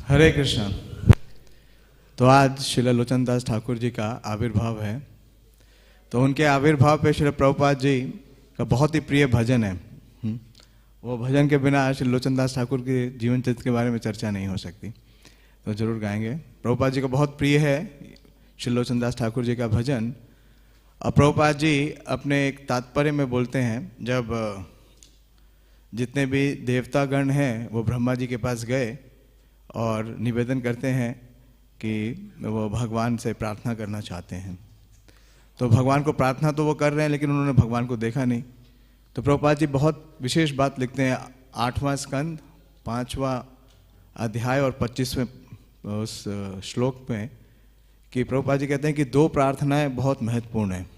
हरे कृष्ण। तो आज श्रील लोचन दास ठाकुर जी का आविर्भाव है। तो उनके आविर्भाव पे श्री प्रभुपाद जी का बहुत ही प्रिय भजन है। वो भजन के बिना श्री लोचन दास ठाकुर के जीवन चरित्र के बारे में चर्चा नहीं हो सकती। तो जरूर गाएंगे। प्रभुपाद जी को बहुत प्रिय है श्री लोचन दास ठाकुर जी का भजन। और प्रभुपाद जी अपने एक तात्पर्य में बोलते हैं, जब जितने भी देवतागण हैं वो ब्रह्मा जी के पास गए और निवेदन करते हैं कि वो भगवान से प्रार्थना करना चाहते हैं। तो भगवान को प्रार्थना तो वो कर रहे हैं, लेकिन उन्होंने भगवान को देखा नहीं। तो प्रभुपाद जी बहुत विशेष बात लिखते हैं 8वां स्कंद 5वां अध्याय और 25वें उस श्लोक में, कि प्रभुपाद जी कहते हैं कि दो प्रार्थनाएं बहुत महत्वपूर्ण हैं।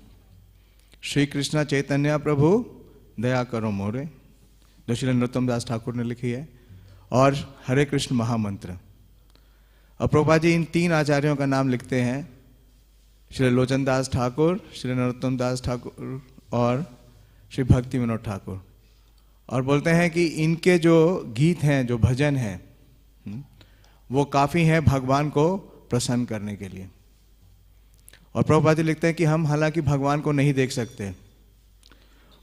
श्री कृष्ण चैतन्य प्रभु दया करो मोरे, जो श्री नरोत्तम दास ठाकुर ने लिखी है, और हरे कृष्ण महामंत्र। और प्रभुपाद जी इन तीन आचार्यों का नाम लिखते हैं, श्री लोचन दास ठाकुर, श्री नरोत्तम दास ठाकुर और श्री भक्ति विनोद ठाकुर। और बोलते हैं कि इनके जो गीत हैं, जो भजन हैं, वो काफ़ी हैं भगवान को प्रसन्न करने के लिए। और प्रभुपाद जी लिखते हैं कि हम हालांकि भगवान को नहीं देख सकते,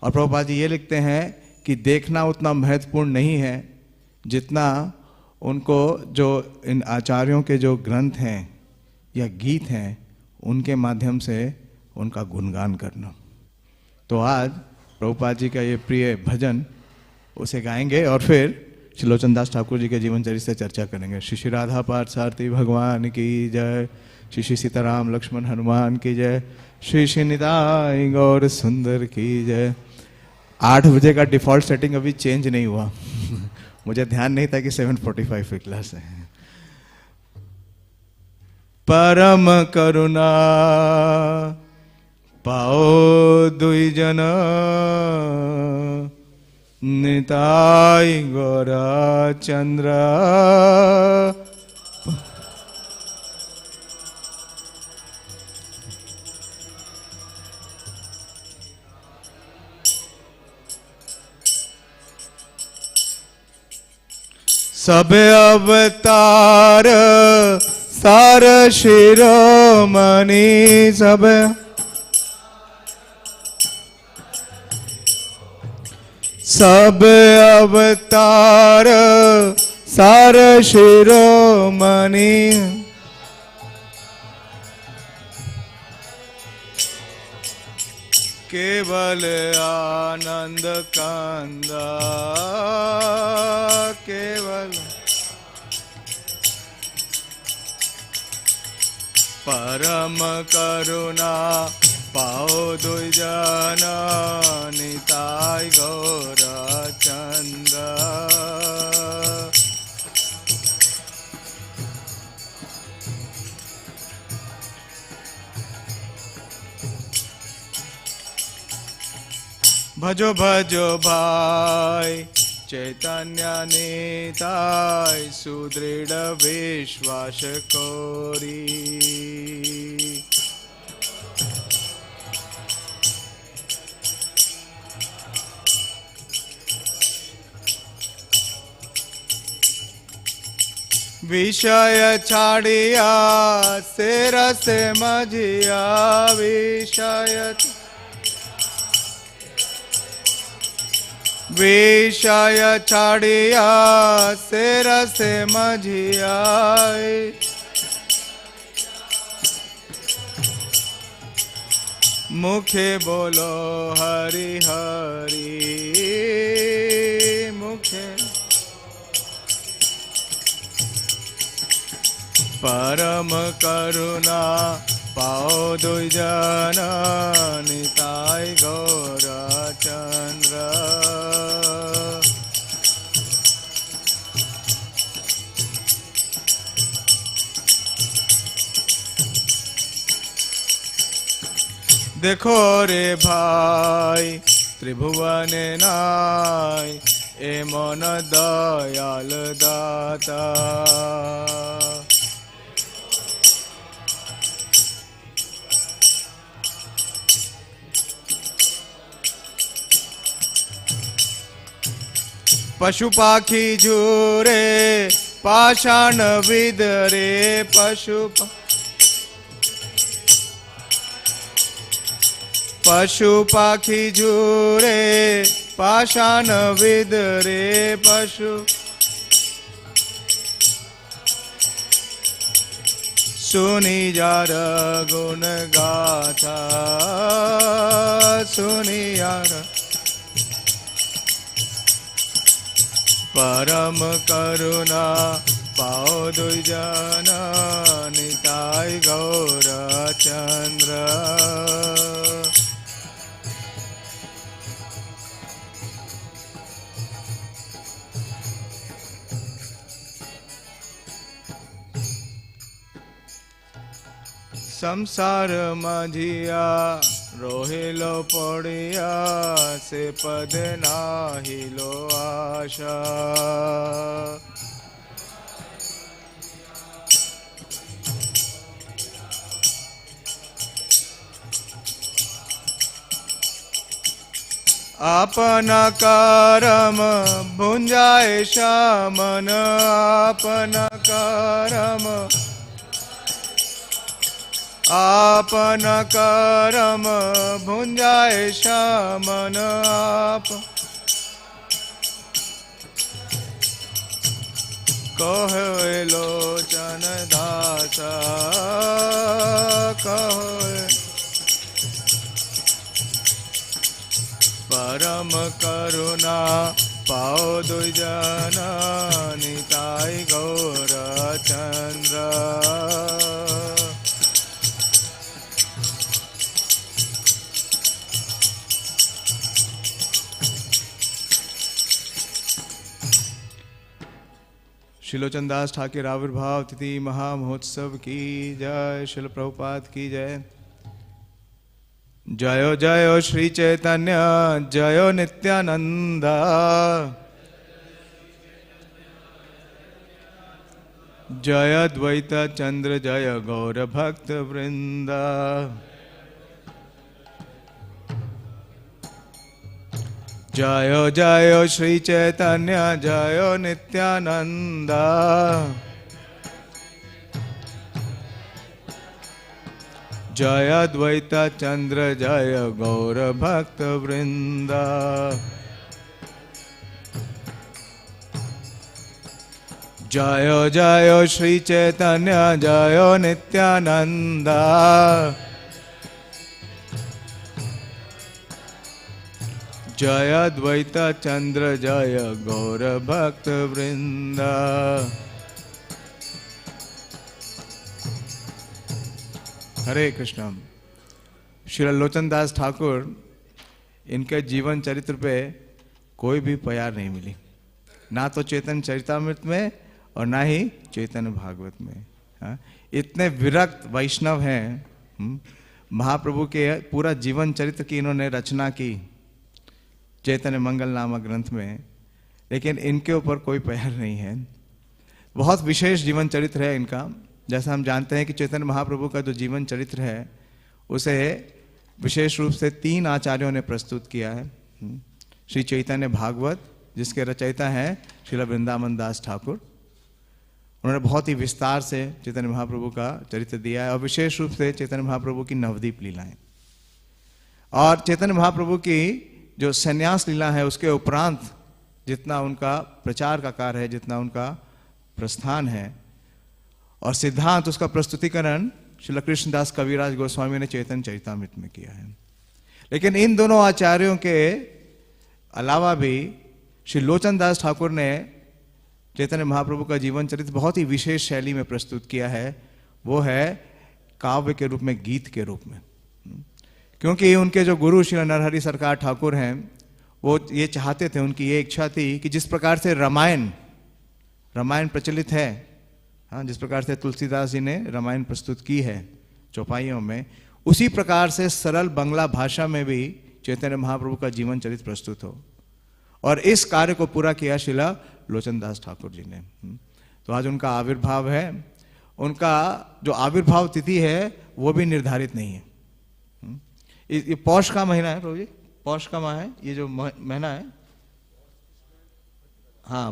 और प्रभुपाद जी ये लिखते हैं कि देखना उतना महत्वपूर्ण नहीं है जितना उनको जो इन आचार्यों के जो ग्रंथ हैं या गीत हैं उनके माध्यम से उनका गुणगान करना। तो आज प्रभुपाद जी का ये प्रिय भजन उसे गाएंगे और फिर श्री लोचन दास ठाकुर जी के जीवन चरित्र से चर्चा करेंगे। श्री श्री राधा पार्थ सारथी भगवान की जय, श्री श्री सीताराम लक्ष्मण हनुमान की जय, श्री श्री निताई गौर सुंदर की जय। 8 बजे का डिफॉल्ट सेटिंग अभी चेंज नहीं हुआ मुझे ध्यान नहीं था कि 7:45 की क्लास है। परम करुणा पाओ दुई जन, निताई गौरा चंद्र। सब अवतार सार शिरोमणि, सब अवतार सार शिरोमणि। केवल आनंद कंदा, केवल परम करुणा पाओ दुई जन, निताई गौरा चंद्र। भजो भजो भाई चैतन्य निताय, सुदृढ़ विश्वास कोरी। विषय छाड़िया से रस मझिया, विषय विषय छाड़िया से रस मझिया। मुखे बोलो हरि हरि, मुखे परम करुणा पाओ दुई जन, निताई गौरा चंद्र। देखो रे भाई त्रिभुवन नाय, ए मन दयाल दाता। पशु पाखी झूरे पाषाण विद रे पशु पाखी झूरे पाषाण विद रे पशु सुनी जार गुण गाथा सुनी यार परम करुणा पाओ दुर्जन निताय गौर चंद्र संसार माझिया रोहिलो पड़िया से पद नाहिलो आशा अपना करम भुंजाए शामन अपना करम आपन करम भुंजाए शामन आप कहो लोचन दासा कहो परम करुणा पाओ दुर्जन निताय गौर चंद्र श्रीलोचन दास ठाकुर आविर्भाव तिथि महामहोत्सव की जय। श्रील प्रभुपाद की जय। जयो जयो श्री चैतन्य जयो नित्यानंद जय द्वैत चंद्र जय गौर भक्त वृंदा जयो जयो श्री चैतन्य जयो नित्यानंद जय द्वैत चंद्र जय गौर भक्त वृंदा जयो जयो श्री चैतन्य जयो नित्यानंद जय द्वैत चंद्र जय गौर भक्त वृंदा। हरे कृष्ण। श्री लोचन दास ठाकुर इनके जीवन चरित्र पे कोई भी प्यार नहीं मिली, ना तो चैतन्य चरितामृत में और ना ही चैतन्य भागवत में। हाँ? इतने विरक्त वैष्णव हैं। महाप्रभु के पूरा जीवन चरित्र की इन्होंने रचना की चैतन्य मंगल नामक ग्रंथ में, लेकिन इनके ऊपर कोई प्यार नहीं है। बहुत विशेष जीवन चरित्र है इनका। जैसा हम जानते हैं कि चैतन्य महाप्रभु का जो जीवन चरित्र है उसे विशेष रूप से 3 आचार्यों ने प्रस्तुत किया है। श्री चैतन्य भागवत, जिसके रचयिता हैं श्रील वृंदावन दास ठाकुर, उन्होंने बहुत ही विस्तार से चैतन्य महाप्रभु का चरित्र दिया है, और विशेष रूप से चैतन्य महाप्रभु की नवदीप लीलाएं और चैतन्य महाप्रभु की जो संन्यास लीला है उसके उपरांत जितना उनका प्रचार का कार्य है, जितना उनका प्रस्थान है और सिद्धांत, उसका प्रस्तुतिकरण श्री कृष्णदास कविराज गोस्वामी ने चैतन्य चरितामृत में किया है। लेकिन इन दोनों आचार्यों के अलावा भी श्री लोचन दास ठाकुर ने चैतन्य महाप्रभु का जीवन चरित्र बहुत ही विशेष शैली में प्रस्तुत किया है। वो है काव्य के रूप में, गीत के रूप में। क्योंकि उनके जो गुरु श्री नरहरि सरकार ठाकुर हैं, वो ये चाहते थे, उनकी ये इच्छा थी कि जिस प्रकार से रामायण प्रचलित है, हाँ, जिस प्रकार से तुलसीदास जी ने रामायण प्रस्तुत की है चौपाइयों में, उसी प्रकार से सरल बंगला भाषा में भी चैतन्य महाप्रभु का जीवन चरित्र प्रस्तुत हो। और इस कार्य को पूरा किया श्रीला लोचन दास ठाकुर जी ने। तो आज उनका आविर्भाव है। उनका जो आविर्भाव तिथि है वो भी निर्धारित नहीं है। ये पौष का महीना है प्रभु जी, पौष का माह है ये जो महीना है। हाँ,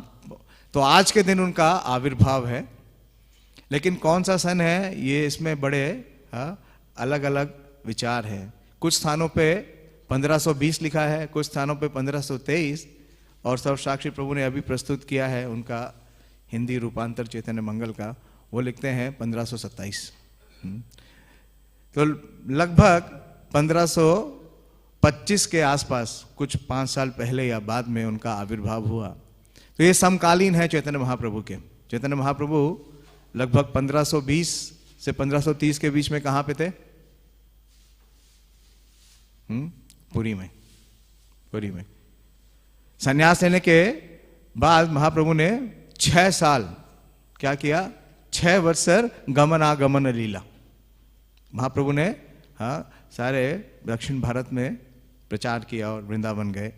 तो आज के दिन उनका आविर्भाव है। लेकिन कौन सा सन है ये इसमें बड़े अलग अलग विचार हैं। कुछ स्थानों पे 1520 लिखा है, कुछ स्थानों पे 1523, और सर्वसाक्षी प्रभु ने अभी प्रस्तुत किया है उनका हिंदी रूपांतर चैतन्य मंगल का, वो लिखते हैं 1527। तो लगभग 1525 के आसपास, कुछ 5 साल पहले या बाद में उनका आविर्भाव हुआ। तो ये समकालीन है चैतन्य महाप्रभु के। चैतन्य महाप्रभु लगभग 1520 से 1530 के बीच में कहाँ पे थे? पुरी में। पुरी में संन्यास लेने के बाद महाप्रभु ने 6 साल क्या किया? 6 वर्षर गमन आगमन लीला। महाप्रभु ने सारे दक्षिण भारत में प्रचार किया और वृंदावन गए।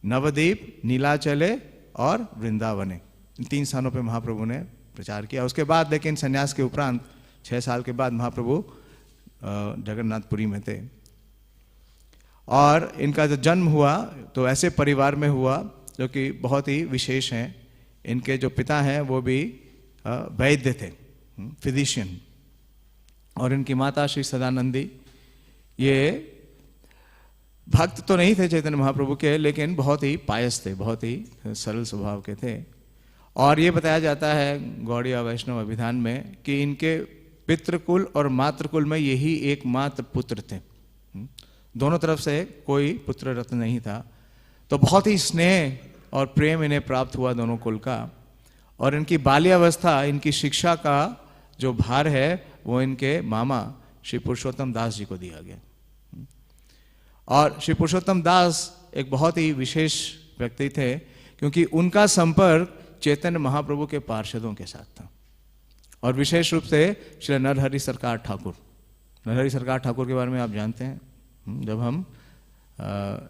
नवद्वीप, नीलाचले और वृंदावने, इन 3 स्थानों पे महाप्रभु ने प्रचार किया। उसके बाद लेकिन संन्यास के उपरांत 6 साल के बाद महाप्रभु जगन्नाथपुरी में थे। और इनका जो जन्म हुआ तो ऐसे परिवार में हुआ जो कि बहुत ही विशेष हैं। इनके जो पिता हैं वो भी वैद्य थे, फिजिशियन, और इनकी माता श्री सदानंदी ये भक्त तो नहीं थे चैतन्य महाप्रभु के, लेकिन बहुत ही पायस थे, बहुत ही सरल स्वभाव के थे। और ये बताया जाता है गौड़ीय वैष्णव अभिधान में कि इनके पितृकुल और मातृकुल में यही एकमात्र पुत्र थे। दोनों तरफ से कोई पुत्र रत्न नहीं था। तो बहुत ही स्नेह और प्रेम इन्हें प्राप्त हुआ दोनों कुल का। और इनकी बाल्यावस्था, इनकी शिक्षा का जो भार है वो इनके मामा श्री पुरुषोत्तम दास जी को दिया गया। और श्री पुरुषोत्तम दास एक बहुत ही विशेष व्यक्ति थे, क्योंकि उनका संपर्क चैतन्य महाप्रभु के पार्षदों के साथ था, और विशेष रूप से श्री नरहरि सरकार ठाकुर। नरहरि सरकार ठाकुर के बारे में आप जानते हैं। जब हम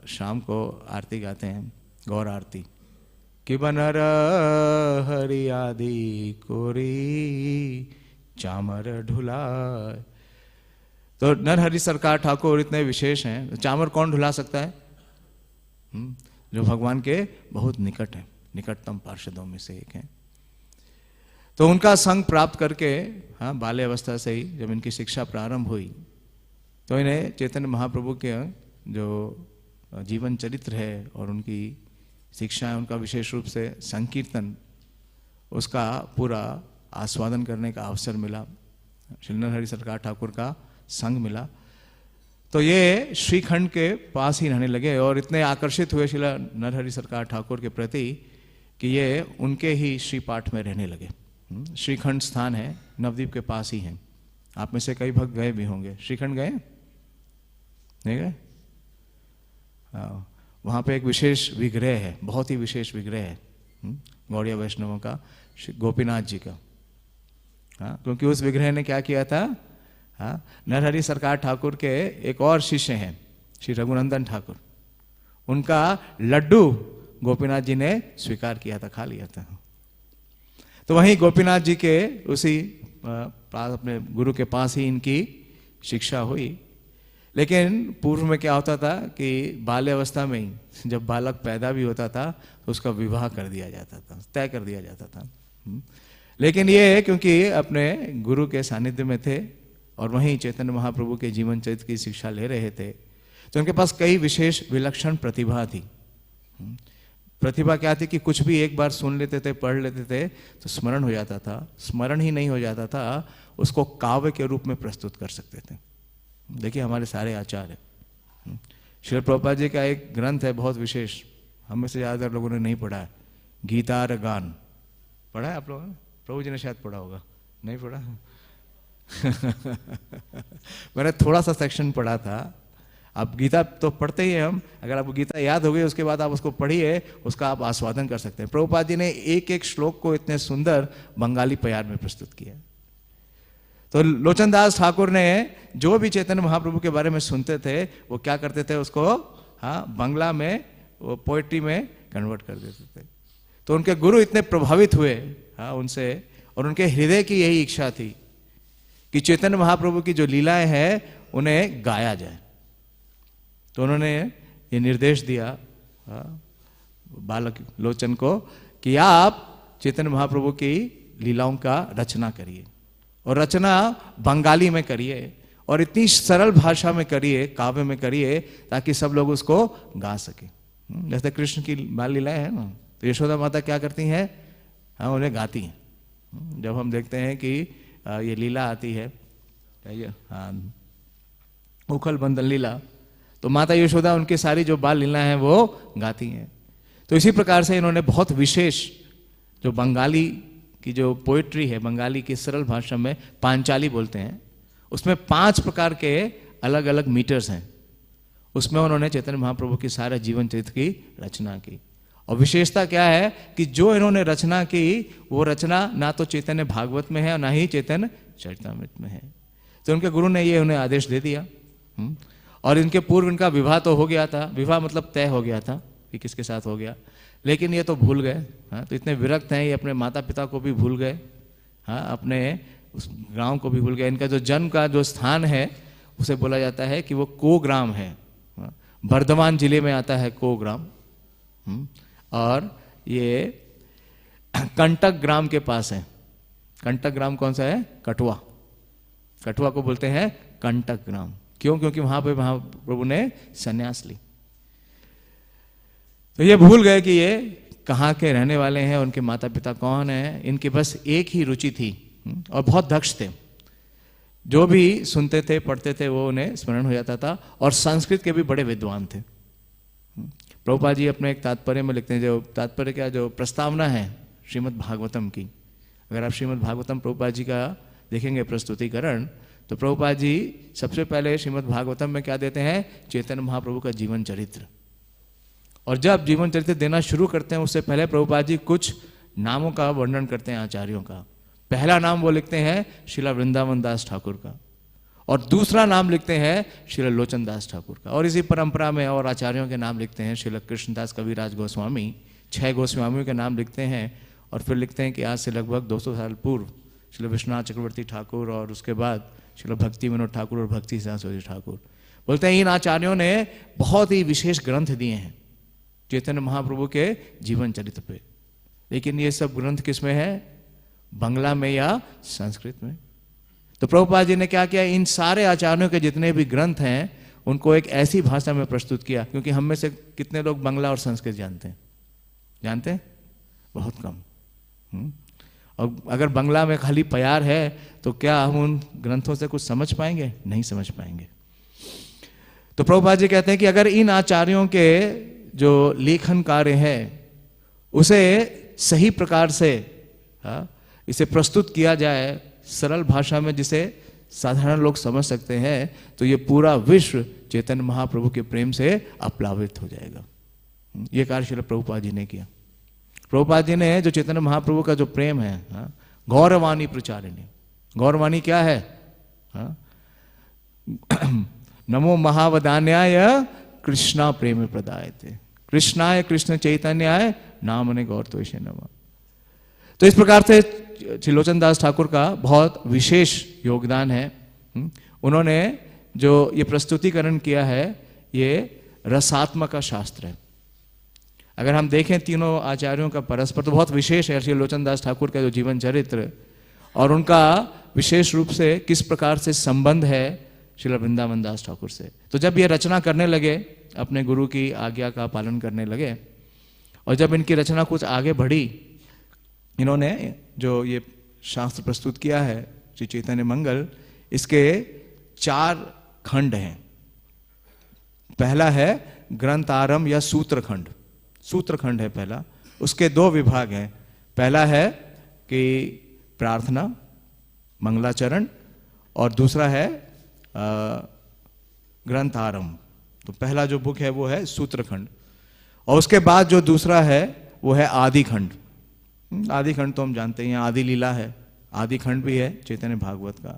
शाम को आरती गाते हैं, गौर आरती, कि बनर हरि आदि कोरी चामर ढुला, तो नरहरि सरकार ठाकुर इतने विशेष हैं। चामर कौन ढुला सकता है? जो भगवान के बहुत निकट हैं, निकटतम पार्षदों में से एक हैं। तो उनका संग प्राप्त करके बाल्यावस्था से ही जब इनकी शिक्षा प्रारंभ हुई तो इन्हें चैतन्य महाप्रभु के जो जीवन चरित्र है और उनकी शिक्षा है, उनका विशेष रूप से संकीर्तन, उसका पूरा आस्वादन करने का अवसर मिला। श्री नरहरि सरकार ठाकुर का संग मिला। तो ये श्रीखंड के पास ही रहने लगे और इतने आकर्षित हुए श्री नरहरि सरकार ठाकुर के प्रति कि ये उनके ही श्री पाठ में रहने लगे। श्रीखंड स्थान है, नवद्वीप के पास ही है। आप में से कई भक्त गए भी होंगे। श्रीखंड गए? नहीं गए? वहाँ पे एक विशेष विग्रह है, बहुत ही विशेष विग्रह है गौड़ीय वैष्णवों का, गोपीनाथ जी का। क्योंकि उस विग्रह ने क्या किया था? नरहरि सरकार ठाकुर के एक और शिष्य हैं श्री रघुनंदन ठाकुर, उनका लड्डू गोपीनाथ जी ने स्वीकार किया था, खा लिया था। तो वहीं गोपीनाथ जी के उसी अपने गुरु के पास ही इनकी शिक्षा हुई। लेकिन पूर्व में क्या होता था कि बाल्यावस्था में ही जब बालक पैदा भी होता था तो उसका विवाह कर दिया जाता था, तय कर दिया जाता था। लेकिन ये क्योंकि अपने गुरु के सानिध्य में थे और वहीं चैतन्य महाप्रभु के जीवन चरित्र की शिक्षा ले रहे थे, तो उनके पास कई विशेष विलक्षण प्रतिभा थी। प्रतिभा क्या थी कि कुछ भी एक बार सुन लेते थे, पढ़ लेते थे तो स्मरण हो जाता था। स्मरण ही नहीं हो जाता था, उसको काव्य के रूप में प्रस्तुत कर सकते थे। देखिए हमारे सारे आचार्य, श्रील प्रभुपाद जी का एक ग्रंथ है बहुत विशेष, हम में से ज़्यादातर लोगों ने नहीं पढ़ा है, गीतार गान। पढ़ा है आप लोगों ने? प्रभु जी ने शायद पढ़ा होगा, नहीं पढ़ा? मैंने थोड़ा सा सेक्शन पढ़ा था। आप गीता तो पढ़ते ही हैं हम, अगर आपको गीता याद हो गई उसके बाद आप उसको पढ़िए, उसका आप आस्वादन कर सकते हैं। प्रभुपाद जी ने एक एक श्लोक को इतने सुंदर बंगाली प्यार में प्रस्तुत किया। तो लोचन दास ठाकुर ने जो भी चैतन्य महाप्रभु के बारे में सुनते थे वो क्या करते थे, उसको बंगला में, वो पोएट्री में कन्वर्ट कर देते थे। तो उनके गुरु इतने प्रभावित हुए उनसे, और उनके हृदय की यही इच्छा थी कि चैतन्य महाप्रभु की जो लीलाएं हैं उन्हें गाया जाए। तो उन्होंने ये निर्देश दिया बालक लोचन को कि आप चैतन्य महाप्रभु की लीलाओं का रचना करिए, और रचना बंगाली में करिए, और इतनी सरल भाषा में करिए, काव्य में करिए, ताकि सब लोग उसको गा सके। जैसे कृष्ण की बाल लीलाएं हैं ना, तो यशोदा माता क्या करती हैं, हाँ उन्हें गाती हैं। जब हम देखते हैं कि ये लीला आती है, हाँ उखल बंधन लीला, तो माता यशोदा उनकी सारी जो बाल लीला हैं वो गाती हैं। तो इसी प्रकार से इन्होंने बहुत विशेष जो बंगाली की जो पोएट्री है, बंगाली की सरल भाषा में पांचाली बोलते हैं, उसमें 5 प्रकार के अलग अलग मीटर्स हैं। उसमें उन्होंने चैतन्य महाप्रभु की सारे जीवन चरित्र की रचना की। और विशेषता क्या है कि जो इन्होंने रचना की वो रचना ना तो चैतन्य भागवत में है और ना ही चैतन्य चरितमृत में है। तो उनके गुरु ने ये उन्हें आदेश दे दिया। और इनके पूर्व इनका विवाह तो हो गया था, विवाह मतलब तय हो गया था कि किसके साथ हो गया, लेकिन ये तो भूल गए। हाँ, तो इतने विरक्त हैं ये, अपने माता पिता को भी भूल गए, हाँ अपने उस गांव को भी भूल गए। इनका जो जन्म का जो स्थान है उसे बोला जाता है कि वो कोग्राम है, बर्धमान जिले में आता है कोग्राम। और ये कंटक ग्राम के पास है। कंटक ग्राम कौन सा है, कठुआ, कठुआ को बोलते हैं कंटक ग्राम। क्यों, क्योंकि वहां पे महाप्रभु ने संन्यास ली। तो ये भूल गए कि ये कहाँ के रहने वाले हैं, उनके माता पिता कौन हैं। इनकी बस एक ही रुचि थी और बहुत दक्ष थे, जो भी सुनते थे पढ़ते थे वो उन्हें स्मरण हो जाता था। और संस्कृत के भी बड़े विद्वान थे। प्रभुपाद जी अपने एक तात्पर्य में लिखते हैं, जो तात्पर्य क्या, जो प्रस्तावना है श्रीमद् भागवतम की, अगर आप श्रीमद् भागवतम प्रभुपाद जी का देखेंगे प्रस्तुतिकरण, तो प्रभुपाद जी सबसे पहले श्रीमद् भागवतम में क्या देते हैं, चैतन्य महाप्रभु का जीवन चरित्र। और जब जीवन चरित्र देना शुरू करते हैं उससे पहले प्रभुपाद जी कुछ नामों का वर्णन करते हैं आचार्यों का। पहला नाम वो लिखते हैं श्रीला वृंदावन दास ठाकुर का, और दूसरा नाम लिखते हैं श्रीला लोचन दास ठाकुर का। और इसी परंपरा में और आचार्यों के नाम लिखते हैं, श्रीला कृष्णदास कविराज गोस्वामी, 6 गोस्वामियों के नाम लिखते हैं। और फिर लिखते हैं कि आज से लगभग 200 साल पूर्व श्रीला विश्वनाथ चक्रवर्ती ठाकुर, और उसके बाद श्रीला भक्ति विनोद ठाकुर और भक्ति सिंह ठाकुर। बोलते हैं इन आचार्यों ने बहुत ही विशेष ग्रंथ दिए हैं चैतन्य महाप्रभु के जीवन चरित्र पे। लेकिन ये सब ग्रंथ किस में है, बंगला में या संस्कृत में। तो प्रभुपाद जी ने क्या किया, इन सारे आचार्यों के जितने भी ग्रंथ हैं उनको एक ऐसी भाषा में प्रस्तुत किया, क्योंकि हम में से कितने लोग बांग्ला और संस्कृत जानते हैं, जानते हैं बहुत कम। और अगर बांग्ला में खाली प्यार है तो क्या हम उन ग्रंथों से कुछ समझ पाएंगे, नहीं समझ पाएंगे। तो प्रभुपाद जी कहते हैं कि अगर इन आचार्यों के जो लेखन कार्य है उसे सही प्रकार से इसे प्रस्तुत किया जाए सरल भाषा में जिसे साधारण लोग समझ सकते हैं, तो ये पूरा विश्व चैतन्य महाप्रभु के प्रेम से अप्लावित हो जाएगा। ये कार्य श्रील प्रभुपाद जी ने किया। प्रभुपाद जी ने जो चैतन्य महाप्रभु का जो प्रेम है, गौरवाणी प्रचारिणी, गौरवाणी क्या है, नमो महावदान्याय कृष्णा प्रेम प्रदायते, कृष्णाय कृष्ण चैतन्याय नामने गौर त्वेषे नमः। तो इस प्रकार से श्री लोचन दास ठाकुर का बहुत विशेष योगदान है। उन्होंने जो ये प्रस्तुतिकरण किया है ये रसात्मक का शास्त्र है। अगर हम देखें तीनों आचार्यों का परस्पर तो बहुत विशेष है। श्री लोचन दास ठाकुर का जो जीवन चरित्र और उनका विशेष रूप से किस प्रकार से संबंध है श्रील वृंदावन दास ठाकुर से। तो जब ये रचना करने लगे, अपने गुरु की आज्ञा का पालन करने लगे, और जब इनकी रचना कुछ आगे बढ़ी, इन्होंने जो ये शास्त्र प्रस्तुत किया है श्री चैतन्य मंगल, इसके 4 खंड हैं। पहला है ग्रंथारंभ या सूत्रखंड, सूत्रखंड है पहला। उसके 2 विभाग हैं। पहला है कि प्रार्थना मंगलाचरण, और दूसरा है ग्रंथारंभ। तो पहला जो बुक है वो है सूत्रखंड, और उसके बाद जो दूसरा है वो है आदिखंड। आदिखंड तो हम जानते हैं, आदि लीला है, आदिखंड भी है चैतन्य भागवत का।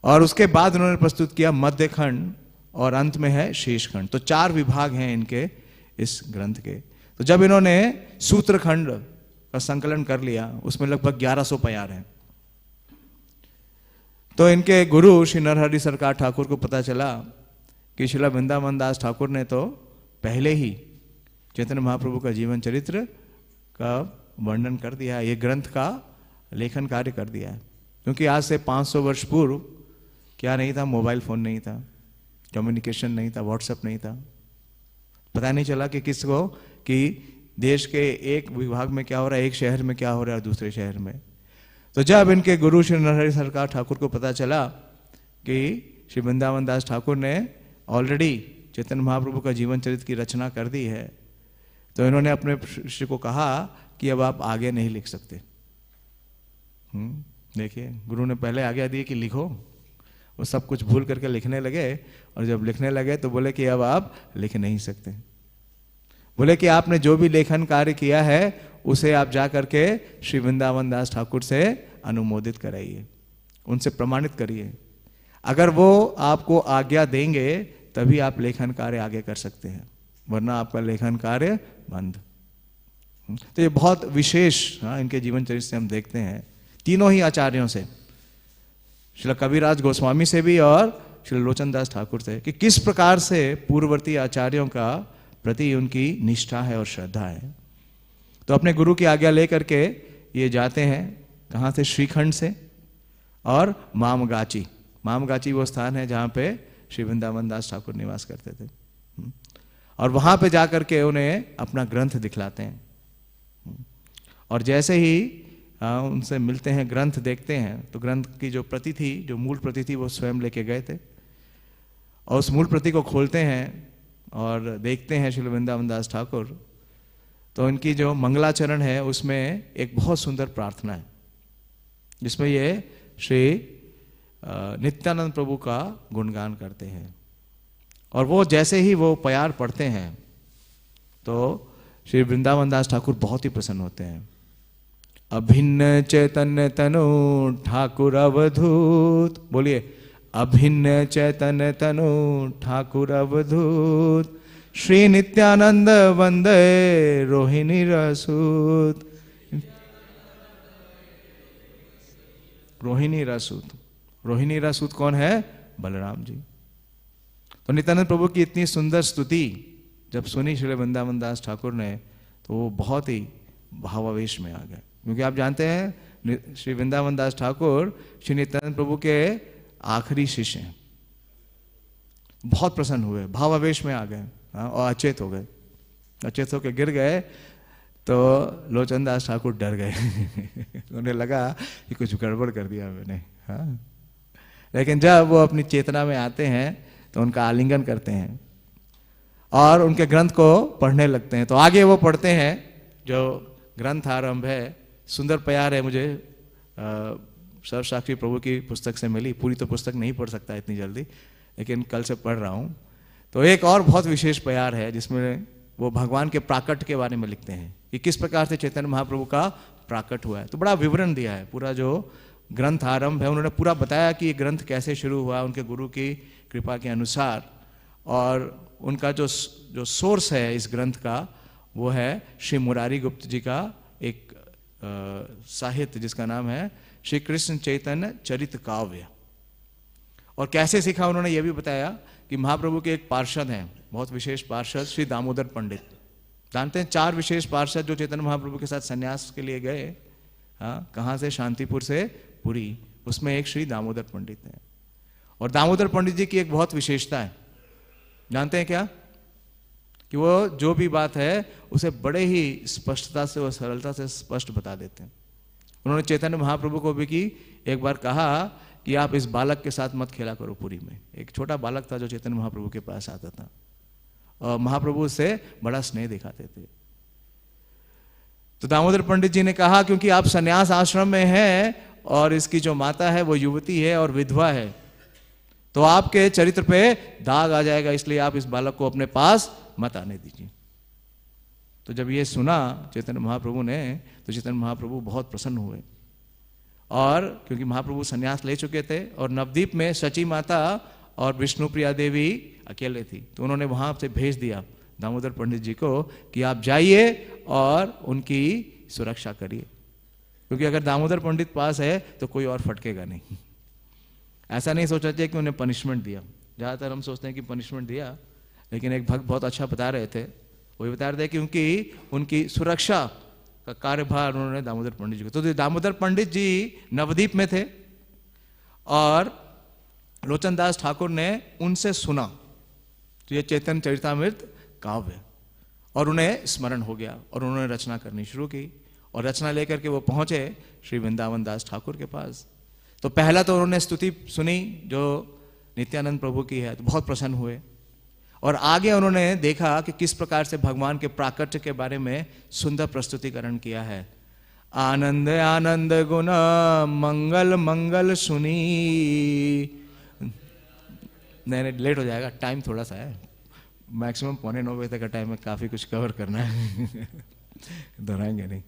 और उसके बाद उन्होंने प्रस्तुत किया मध्य खंड, और अंत में है शेष खंड। तो 4 विभाग हैं इनके इस ग्रंथ के। तो जब इन्होंने सूत्रखंड का संकलन कर लिया, उसमें लगभग 1100 प्यार हैं। तो इनके गुरु श्री नरहरि सरकार ठाकुर को पता चला कि श्रीला वृंदावन दास ठाकुर ने तो पहले ही चैतन्य महाप्रभु का जीवन चरित्र का वर्णन कर दिया है, ये ग्रंथ का लेखन कार्य कर दिया है। क्योंकि आज से 500 वर्ष पूर्व क्या नहीं था, मोबाइल फोन नहीं था, कम्युनिकेशन नहीं था, व्हाट्सएप नहीं था, पता नहीं चला कि किसको कि देश के एक विभाग में क्या हो रहा है, एक शहर में क्या हो रहा है, दूसरे शहर में। तो जब इनके गुरु श्री नरहरि सरकार ठाकुर को पता चला कि श्री वृंदावन दास ठाकुर ने ऑलरेडी चैतन्य महाप्रभु का जीवन चरित्र की रचना कर दी है, तो इन्होंने अपने शिष्य को कहा कि अब आप आगे नहीं लिख सकते। देखिए, गुरु ने पहले आज्ञा दी कि लिखो, वो सब कुछ भूल करके लिखने लगे, और जब लिखने लगे तो बोले कि अब आप लिख नहीं सकते। बोले कि आपने जो भी लेखन कार्य किया है उसे आप जा करके श्री वृंदावन दास ठाकुर से अनुमोदित कराइए, उनसे प्रमाणित करिए। अगर वो आपको आज्ञा देंगे तभी आप लेखन कार्य आगे कर सकते हैं, वरना आपका लेखन कार्य बंद। तो ये बहुत विशेष इनके जीवन चरित्र से हम देखते हैं, तीनों ही आचार्यों से, श्री कविराज गोस्वामी से भी और श्री लोचन दास ठाकुर से, कि किस प्रकार से पूर्ववर्ती आचार्यों का प्रति उनकी निष्ठा है और श्रद्धा है। तो अपने गुरु की आज्ञा लेकर के ये जाते हैं, कहाँ से, श्रीखंड से, और मामगाची। मामगाची वो स्थान है जहाँ पे श्री वृंदावन दास ठाकुर निवास करते थे, और वहाँ पे जाकर के उन्हें अपना ग्रंथ दिखलाते हैं। और जैसे ही उनसे मिलते हैं, ग्रंथ देखते हैं, तो ग्रंथ की जो प्रति थी, जो मूल प्रति थी, वो स्वयं लेके गए थे, और उस मूल प्रति को खोलते हैं और देखते हैं श्री वृंदावन दास ठाकुर। तो उनकी जो मंगलाचरण है उसमें एक बहुत सुंदर प्रार्थना है, जिसमें ये श्री नित्यानंद प्रभु का गुणगान करते हैं। और वो जैसे ही वो प्यार पढ़ते हैं तो श्री वृंदावन दास ठाकुर बहुत ही प्रसन्न होते हैं। अभिन्न चैतन्य तनु ठाकुर अवधूत, बोलिए, अभिन्न चैतन्य तनु ठाकुर अवधूत, श्री नित्यानंद वंदे रोहिणी रसूत। रोहिणी रसूत, रोहिणी रसूत कौन है? बलराम जी। तो नित्यानंद प्रभु की इतनी सुंदर स्तुति जब सुनी श्री वृंदावन दास ठाकुर ने, तो वो बहुत ही भावावेश में आ गए। क्योंकि आप जानते हैं श्री वृंदावन दास ठाकुर श्री नित्यानंद प्रभु के आखिरी शिष्य हैं। बहुत प्रसन्न हुए, भावावेश में आ गए, और अचेत हो गए। अचेत होकर गिर गए तो लोचन दास ठाकुर डर गए उन्हें लगा कि कुछ गड़बड़ कर दिया मैंने। हाँ, लेकिन जब वो अपनी चेतना में आते हैं तो उनका आलिंगन करते हैं और उनके ग्रंथ को पढ़ने लगते हैं। तो आगे वो पढ़ते हैं, जो ग्रंथ आरंभ है, सुंदर प्यार है। मुझे सर्वसाक्षी प्रभु की पुस्तक से मिली, पूरी तो पुस्तक नहीं पढ़ सकता इतनी जल्दी, लेकिन कल से पढ़ रहा हूँ। तो एक और बहुत विशेष प्यार है जिसमें वो भगवान के प्राकट के बारे में लिखते हैं कि किस प्रकार से चैतन्य महाप्रभु का प्राकट हुआ है। तो बड़ा विवरण दिया है, पूरा जो ग्रंथ आरंभ है उन्होंने पूरा बताया कि ये ग्रंथ कैसे शुरू हुआ उनके गुरु की कृपा के अनुसार, और उनका जो सोर्स है इस ग्रंथ का वो है श्री मुरारी गुप्त जी का एक साहित्य जिसका नाम है श्री कृष्ण चैतन्य चरित काव्य। और कैसे सीखा उन्होंने ये भी बताया कि महाप्रभु के एक पार्षद हैं, बहुत विशेष पार्षद, श्री दामोदर पंडित। जानते हैं 4 विशेष पार्षद जो चैतन्य महाप्रभु के साथ संन्यास के लिए गए। हाँ, कहाँ से? शांतिपुर से पुरी। उसमें एक श्री दामोदर पंडित हैं। और दामोदर पंडित जी की एक बहुत विशेषता है, जानते हैं क्या? कि वो जो भी बात है उसे बड़े ही स्पष्टता से और सरलता से स्पष्ट बता देते हैं। उन्होंने चैतन्य महाप्रभु को भी एक बार कहा कि आप इस बालक के साथ मत खेला करो पुरी में। एक छोटा बालक था जो चैतन्य महाप्रभु के पास आता था, और महाप्रभु उससे बड़ा स्नेह दिखाते थे। तो दामोदर पंडित जी ने कहा, क्योंकि आप संन्यास आश्रम में हैं और इसकी जो माता है वो युवती है और विधवा है, तो आपके चरित्र पे दाग आ जाएगा, इसलिए आप इस बालक को अपने पास मत आने दीजिए। तो जब ये सुना चैतन्य महाप्रभु ने, तो चैतन्य महाप्रभु बहुत प्रसन्न हुए। और क्योंकि महाप्रभु संन्यास ले चुके थे और नवदीप में सची माता और विष्णुप्रिया देवी अकेले थी, तो उन्होंने वहां से भेज दिया दामोदर पंडित जी को कि आप जाइए और उनकी सुरक्षा करिए, क्योंकि अगर दामोदर पंडित पास है तो कोई और फटकेगा नहीं। ऐसा नहीं सोचा चाहिए कि उन्हें पनिशमेंट दिया। ज़्यादातर हम सोचते हैं कि पनिशमेंट दिया, लेकिन एक भक्त बहुत अच्छा बता रहे थे, वही बता रहे थे क्योंकि उनकी सुरक्षा का कार्यभार उन्होंने दामोदर पंडित जी को। तो दामोदर पंडित जी नवद्वीप में थे और लोचनदास ठाकुर ने उनसे सुना तो ये चैतन्य चरितामृत काव्य, और उन्हें स्मरण हो गया और उन्होंने रचना करनी शुरू की, और रचना लेकर के वो पहुंचे श्री वृंदावन दास ठाकुर के पास। तो पहला तो उन्होंने स्तुति सुनी जो नित्यानंद प्रभु की है, तो बहुत प्रसन्न हुए, और आगे उन्होंने देखा कि किस प्रकार से भगवान के प्राकट्य के बारे में सुंदर प्रस्तुतिकरण किया है। आनंद आनंद गुण मंगल मंगल सुनी, नहीं लेट हो जाएगा, टाइम थोड़ा सा है, मैक्सिमम 8:45 बजे तक का टाइम है, काफी कुछ कवर करना है दोहराएंगे नहीं।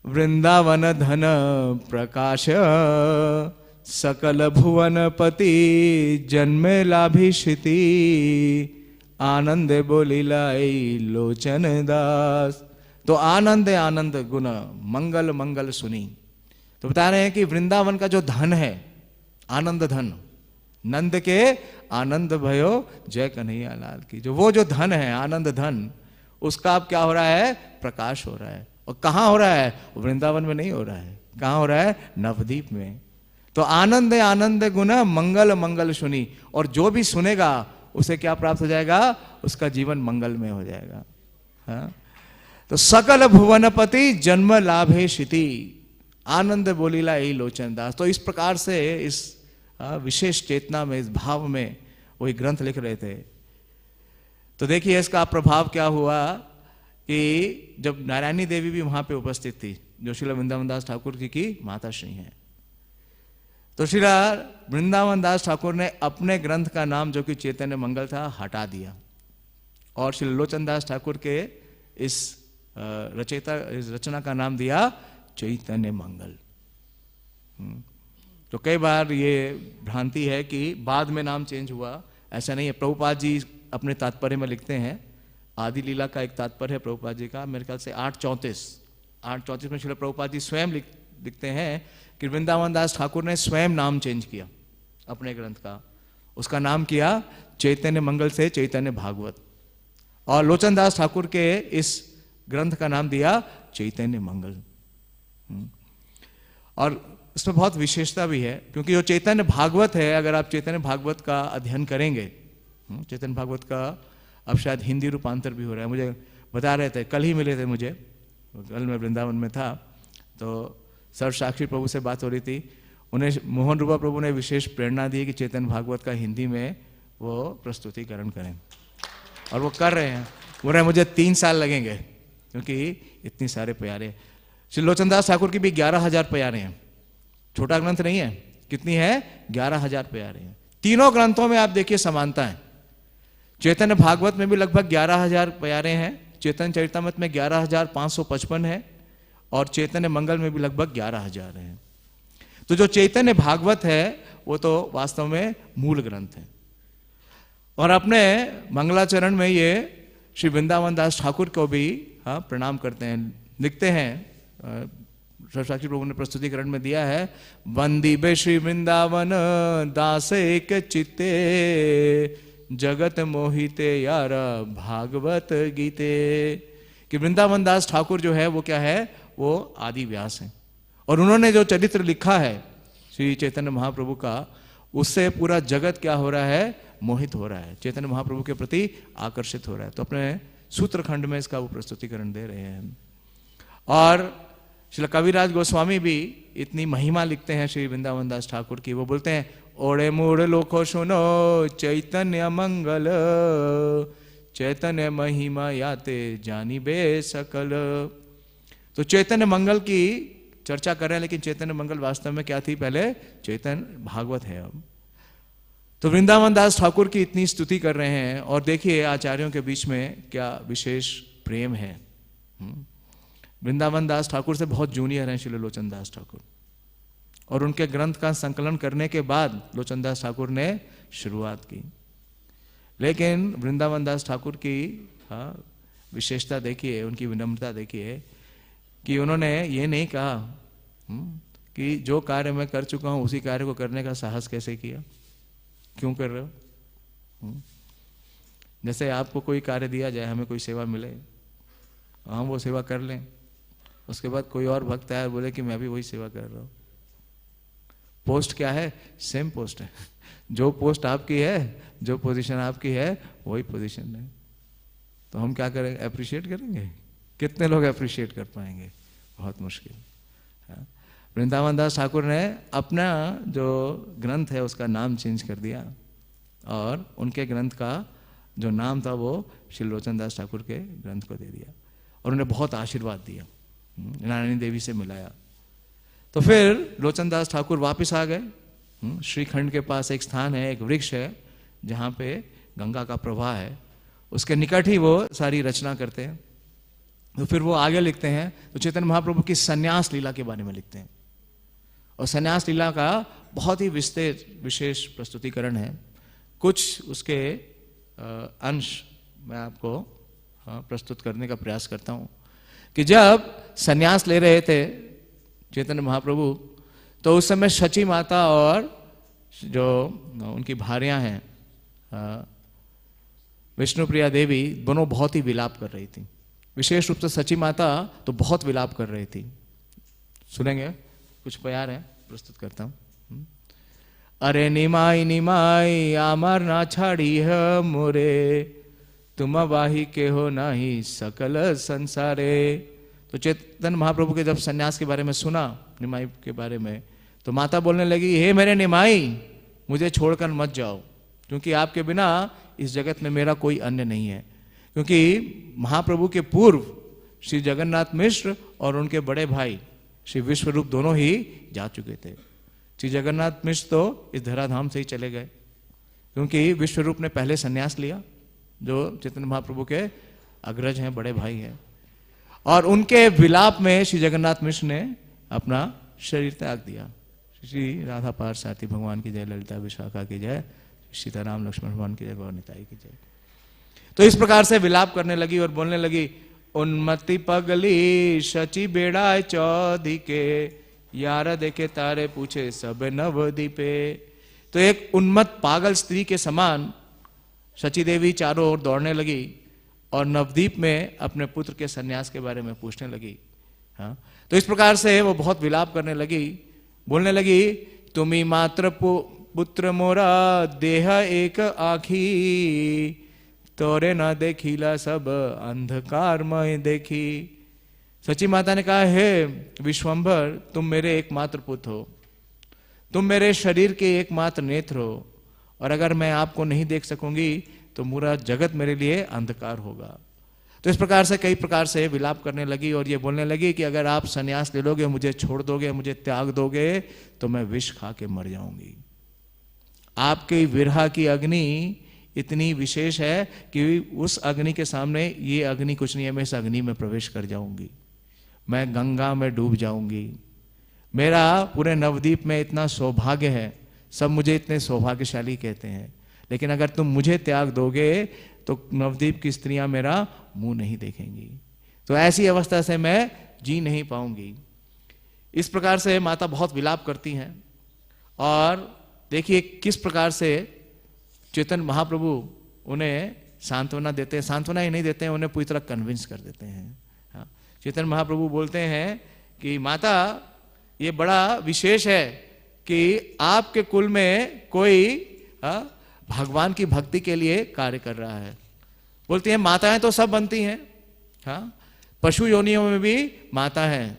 वृंदावन धन प्रकाश सकल भुवन पति जन्मे लाभिषिति, आनंद बोली लाई लोचन दास। तो आनंद आनंद गुण मंगल मंगल सुनी, तो बता रहे हैं कि वृंदावन का जो धन है, आनंद धन, नंद के आनंद भयो जय कन्हैया लाल की, जो वो जो धन है आनंद धन, उसका अब क्या हो रहा है, प्रकाश हो रहा है। और कहाँ हो रहा है, वृंदावन में नहीं हो रहा है, कहाँ हो रहा है, नवद्वीप में। तो आनंद आनंद गुण मंगल मंगल सुनी, और जो भी सुनेगा उसे क्या प्राप्त हो जाएगा, उसका जीवन मंगल में हो जाएगा। हाँ? तो सकल भुवनपति जन्म लाभे शिति, आनंद बोलीला यही लोचन दास। तो इस प्रकार से इस विशेष चेतना में, इस भाव में वो एक ग्रंथ लिख रहे थे। तो देखिए इसका प्रभाव क्या हुआ कि जब नारायणी देवी भी वहां पे उपस्थित थी, जो श्रील वृंदावन दास ठाकुर जी की माता श्री हैं, तो श्रील वृंदावन दास ठाकुर ने अपने ग्रंथ का नाम जो कि चैतन्य मंगल था हटा दिया, और श्री लोचन दास ठाकुर के इस रचना का नाम दिया चैतन्य मंगल। तो कई बार ये भ्रांति है कि बाद में नाम चेंज हुआ, ऐसा नहीं है। प्रभुपाद जी अपने तात्पर्य में लिखते हैं, आदि लीला का एक तात्पर्य है प्रभुपाद जी का, मेरे ख्याल से 834 में श्रील प्रभुपाद जी स्वयं लिखते हैं कि वृंदावन दास ठाकुर ने स्वयं नाम चेंज किया अपने ग्रंथ का, उसका नाम किया चैतन्य मंगल से चैतन्य भागवत, और लोचन दास ठाकुर के इस ग्रंथ का नाम दिया चैतन्य मंगल। और इसमें बहुत विशेषता भी है, क्योंकि जो चैतन्य भागवत है, अगर आप चैतन्य भागवत का अध्ययन करेंगे, चैतन्य भागवत का अब शायद हिंदी रूपांतर भी हो रहा है, मुझे बता रहे थे, कल ही मिले थे मुझे, कल मैं वृंदावन में था, तो सर साक्षी प्रभु से बात हो रही थी, उन्हें मोहन रूपा प्रभु ने विशेष प्रेरणा दी कि चैतन्य भागवत का हिंदी में वो प्रस्तुतिकरण करें, और वो कर रहे हैं। बोल रहे मुझे 3 साल लगेंगे, क्योंकि इतनी सारे प्यारे। श्री लोचन दास ठाकुर की भी 11,000 प्यारे हैं, छोटा ग्रंथ नहीं है। कितनी है, 11,000 प्यारे हैं। तीनों ग्रंथों में आप देखिए समानता है। चैतन्य भागवत में भी लगभग 11,000 प्यारे हैं, चैतन्य चरितामृत में 11,555 है, और चैतन्य मंगल में भी लगभग 11,000 है। तो जो चैतन्य भागवत है वो तो वास्तव में मूल ग्रंथ है। और अपने मंगलाचरण में ये श्री वृंदावन दास ठाकुर को भी प्रणाम करते हैं, लिखते हैं, साक्षी प्रभु ने प्रस्तुतिकरण में दिया है, वंदी बे श्री वृंदावन दास एक चित्ते जगत मोहिते यार भागवत गीते। कि वृंदावन दास ठाकुर जो है वो क्या है, वो आदि व्यास है, और उन्होंने जो चरित्र लिखा है श्री चैतन्य महाप्रभु का, उससे पूरा जगत क्या हो रहा है, मोहित हो रहा है, चैतन्य महाप्रभु के प्रति आकर्षित हो रहा है। तो अपने सूत्रखंड में इसका वो प्रस्तुतिकरण दे रहे हैं। और श्री कविराज गोस्वामी भी इतनी महिमा लिखते हैं श्री वृंदावन दास ठाकुर की, वो बोलते हैं, ओड़े मूड़ लोको सुनो चैतन्य मंगल, चैतन्य महिमा याते जानी बे सकल। तो चैतन्य मंगल की चर्चा कर रहे हैं, लेकिन चैतन्य मंगल वास्तव में क्या थी, पहले चैतन्य भागवत है। अब तो वृंदावन दास ठाकुर की इतनी स्तुति कर रहे हैं, और देखिए आचार्यों के बीच में क्या विशेष प्रेम है। वृंदावन दास ठाकुर से बहुत जूनियर हैं श्री लोचन दास ठाकुर, और उनके ग्रंथ का संकलन करने के बाद लोचन दास ठाकुर ने शुरुआत की। लेकिन वृंदावन दास ठाकुर की विशेषता देखिए, उनकी विनम्रता देखिए, कि उन्होंने ये नहीं कहा कि जो कार्य मैं कर चुका हूं उसी कार्य को करने का साहस कैसे किया, क्यों कर रहे हो। जैसे आपको कोई कार्य दिया जाए, हमें कोई सेवा मिले, हम वो सेवा कर लें। उसके बाद कोई और भक्त आया बोले कि मैं भी वही सेवा कर रहा हूँ। पोस्ट क्या है? सेम पोस्ट है। जो पोस्ट आपकी है, जो पोजीशन आपकी है, वही पोजीशन है। तो हम क्या करेंगे? अप्रिशिएट करेंगे? कितने लोग अप्रिशिएट कर पाएंगे? बहुत मुश्किल। वृंदावन दास ठाकुर ने अपना जो ग्रंथ है उसका नाम चेंज कर दिया और उनके ग्रंथ का जो नाम था वो श्री लोचन दास ठाकुर के ग्रंथ को दे दिया और उन्हें बहुत आशीर्वाद दिया, नारायणी देवी से मिलाया। तो फिर लोचन दास ठाकुर वापस आ गए। श्रीखंड के पास एक स्थान है, एक वृक्ष है जहाँ पे गंगा का प्रवाह है, उसके निकट ही वो सारी रचना करते हैं। तो फिर वो आगे लिखते हैं, तो चैतन्य महाप्रभु की संन्यास लीला के बारे में लिखते हैं और संन्यास लीला का बहुत ही विशेष प्रस्तुतिकरण है। कुछ उसके अंश मैं आपको प्रस्तुत करने का प्रयास करता हूँ कि जब संन्यास ले रहे थे चैतन्य महाप्रभु, तो उस समय शची माता और जो उनकी भार्या हैं विष्णुप्रिया देवी, दोनों बहुत ही विलाप कर रही थी। विशेष रूप से सची माता तो बहुत विलाप कर रही थी। सुनेंगे, कुछ प्यार है, प्रस्तुत करता हूँ। अरे निमाई निमाई आमर ना छाड़ी है मोरे, तुम वाही के हो नाही सकल संसारे। तो चैतन्य महाप्रभु के जब सन्यास के बारे में सुना, निमाई के बारे में, तो माता बोलने लगी, हे मेरे निमाई, मुझे छोड़कर मत जाओ, क्योंकि आपके बिना इस जगत में मेरा कोई अन्य नहीं है। क्योंकि महाप्रभु के पूर्व श्री जगन्नाथ मिश्र और उनके बड़े भाई श्री विश्वरूप दोनों ही जा चुके थे। श्री जगन्नाथ मिश्र तो इस धराधाम से ही चले गए, क्योंकि विश्वरूप ने पहले संन्यास लिया, जो चैतन्य महाप्रभु के अग्रज हैं, बड़े भाई हैं, और उनके विलाप में श्री जगन्नाथ मिश्र ने अपना शरीर त्याग दिया। श्री राधा पार साथी भगवान की जय, ललिता विशाखा की जय, सीताराम लक्ष्मण भगवान की जय, गौर निताई की जय। तो इस प्रकार से विलाप करने लगी और बोलने लगी, उन्मति पगली शची बेड़ा चौधी के, यार देखे तारे पूछे सब नवदीपे। तो एक उन्मत्त पागल स्त्री के समान शची देवी चारों ओर दौड़ने लगी और नवदीप में अपने पुत्र के सन्यास के बारे में पूछने लगी। हाँ, तो इस प्रकार से वो बहुत विलाप करने लगी, बोलने लगी, तुम्ही मात्र पुत्र मोरा देह एक आखी, तोरे न देखिला सब अंधकार में देखी। सची माता ने कहा, हे विश्वंभर, तुम मेरे एकमात्र पुत्र हो, तुम मेरे शरीर के एकमात्र नेत्र हो, और अगर मैं आपको नहीं देख सकूंगी तो पूरा जगत मेरे लिए अंधकार होगा। तो इस प्रकार से कई प्रकार से विलाप करने लगी और ये बोलने लगी कि अगर आप संन्यास ले लोगे, मुझे छोड़ दोगे, मुझे त्याग दोगे, तो मैं विष खा के मर जाऊंगी। आपकी विरह की अग्नि इतनी विशेष है कि उस अग्नि के सामने ये अग्नि कुछ नहीं है, मैं इस अग्नि में प्रवेश कर जाऊंगी, मैं गंगा में डूब जाऊंगी। मेरा पूरे नवद्वीप में इतना सौभाग्य है, सब मुझे इतने सौभाग्यशाली कहते हैं, लेकिन अगर तुम मुझे त्याग दोगे तो नवद्वीप की स्त्रियां मेरा मुंह नहीं देखेंगी, तो ऐसी अवस्था से मैं जी नहीं पाऊंगी। इस प्रकार से माता बहुत विलाप करती हैं और देखिए किस प्रकार से चैतन्य महाप्रभु उन्हें सांत्वना देते हैं। सांत्वना ही नहीं देते हैं, उन्हें पूरी तरह कन्विंस कर देते हैं। हाँ, चैतन्य महाप्रभु बोलते हैं कि माता, ये बड़ा विशेष है कि आपके कुल में कोई भगवान की भक्ति के लिए कार्य कर रहा है। बोलती हैं, माताएं तो सब बनती हैं, हाँ, पशु योनियों में भी माता है।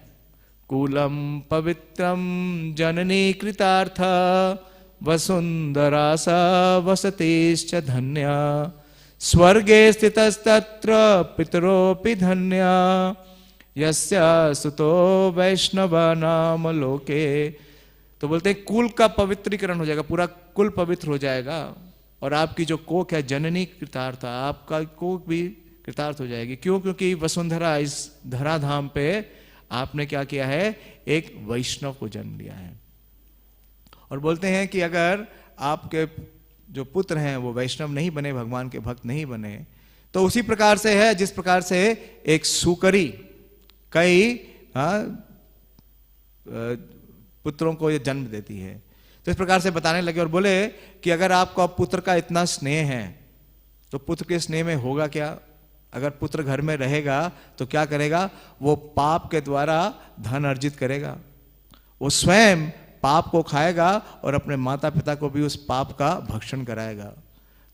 कुलम पवित्रम जननी कृतार्थ, वसुंधरा स वसतिश्च धन्या, स्वर्गे स्थितस्तत्र पितरोऽपि धन्या, यस्य सुतो वैष्णवा नाम लोके। तो बोलते हैं कुल का पवित्रीकरण हो जाएगा, पूरा कुल पवित्र हो जाएगा, और आपकी जो कोख है जननी कृतार्थ, आपका कोख भी कृतार्थ हो जाएगी। क्यों? क्योंकि वसुंधरा, इस धराधाम पे आपने क्या किया है, एक वैष्णव को जन्म लिया है। और बोलते हैं कि अगर आपके जो पुत्र हैं वो वैष्णव नहीं बने, भगवान के भक्त नहीं बने, तो उसी प्रकार से है जिस प्रकार से एक सुकरी कई पुत्रों को ये जन्म देती है। तो इस प्रकार से बताने लगे और बोले कि अगर आपको पुत्र का इतना स्नेह है तो पुत्र के स्नेह में होगा क्या? अगर पुत्र घर में रहेगा तो क्या करेगा, वो पाप के द्वारा धन अर्जित करेगा, वो स्वयं पाप को खाएगा और अपने माता पिता को भी उस पाप का भक्षण कराएगा,